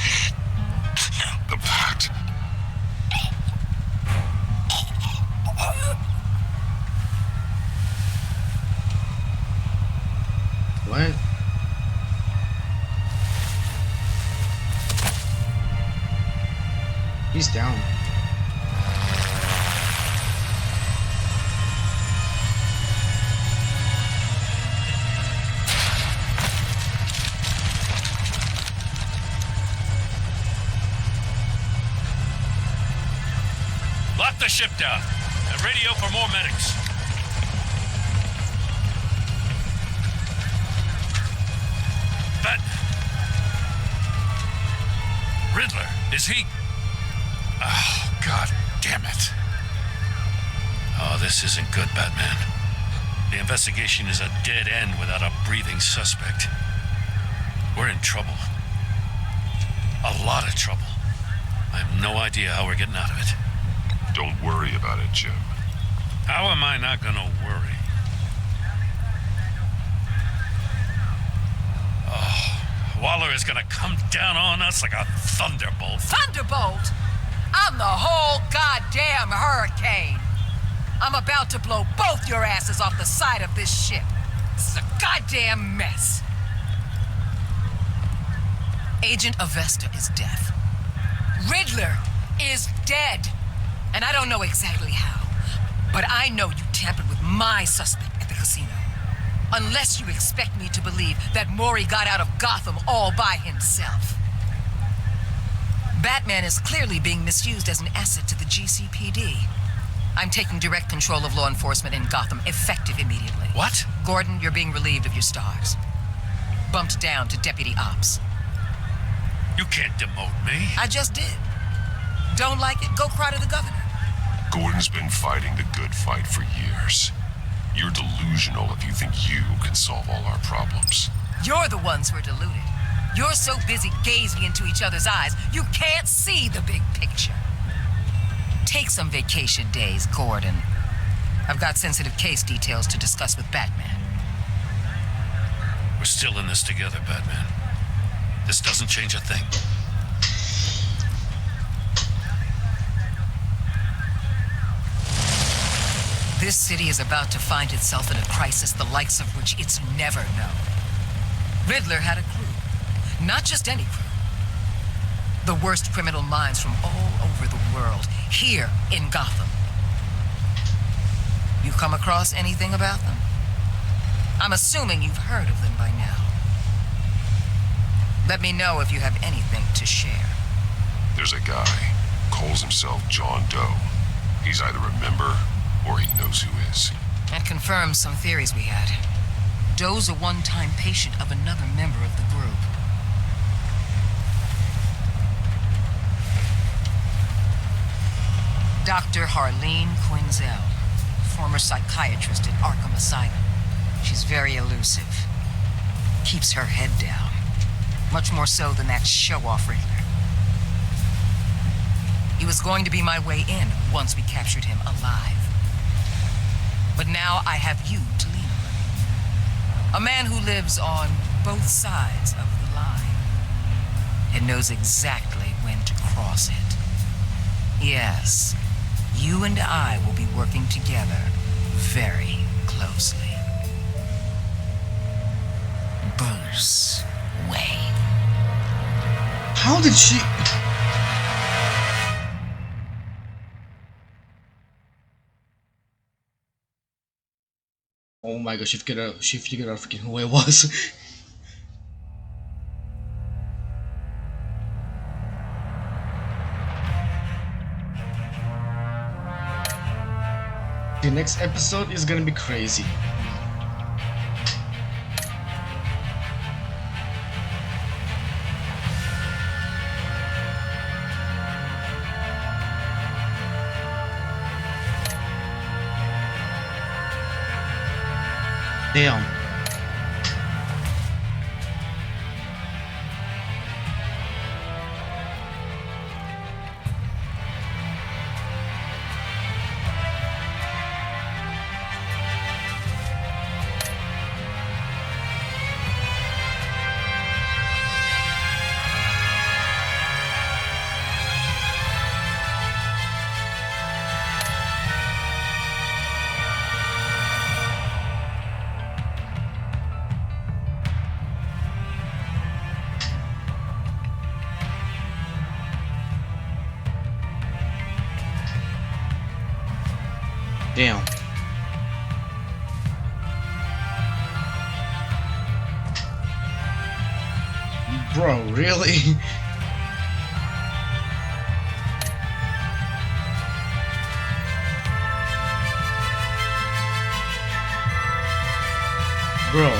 S1: The pact?
S8: What? He's down.
S9: Lock the ship down and radio for more medics. Riddler, is he? Oh, God damn it. Oh, this isn't good, Batman. The investigation is a dead end without a breathing suspect. We're in trouble. A lot of trouble. I have no idea how we're getting out of it.
S1: Don't worry about it, Jim.
S9: How am I not gonna worry? Oh, Waller is gonna come down on us like a thunderbolt.
S10: Thunderbolt? I'm the whole goddamn hurricane. I'm about to blow both your asses off the side of this ship. This is a goddamn mess. Agent Avesta is dead. Riddler is dead. And I don't know exactly how, but I know you tampered with my suspect at the casino. Unless you expect me to believe that Maury got out of Gotham all by himself. Batman is clearly being misused as an asset to the GCPD. I'm taking direct control of law enforcement in Gotham, effective immediately.
S9: What?
S10: Gordon, you're being relieved of your stars. Bumped down to Deputy Ops.
S9: You can't demote me.
S10: I just did. Don't like it? Go cry to the governor.
S1: Gordon's been fighting the good fight for years. You're delusional if you think you can solve all our problems.
S10: You're the ones who are deluded. You're so busy gazing into each other's eyes, you can't see the big picture. Take some vacation days, Gordon. I've got sensitive case details to discuss with Batman.
S9: still in this together, Batman. This doesn't change a thing.
S10: This city is about to find itself in a crisis the likes of which it's never known. Riddler had a crew. Not just any crew. The worst criminal minds from all over the world, here in Gotham. You come across anything about them? I'm assuming you've heard of them by now. Let me know if you have anything to share.
S1: There's a guy, calls himself John Doe. He's either a member or he knows who is.
S10: That confirms some theories we had. Doe's a one-time patient of another member of the group. Dr. Harleen Quinzel, former psychiatrist at Arkham Asylum. She's very elusive. Keeps her head down. Much more so than that show-off Riddler. He was going to be my way in once we captured him alive. But now I have you to lean on. A man who lives on both sides of the line and knows exactly when to cross it. Yes, you and I will be working together very closely. Bruce Wayne.
S8: How did she... Oh my gosh, she figured out freaking who it was. The next episode is gonna be crazy. Damn. Damn. Bro, really? Bro.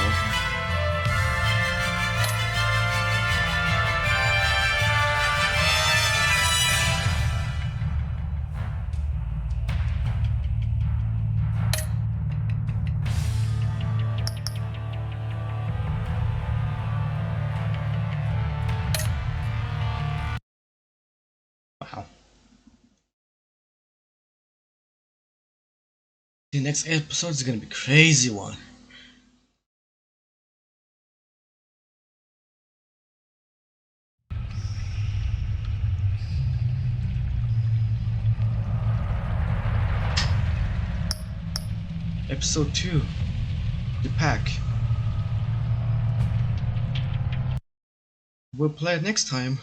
S8: Wow. The next episode is gonna be a crazy one. Episode 2, The Pack. We'll play it next time.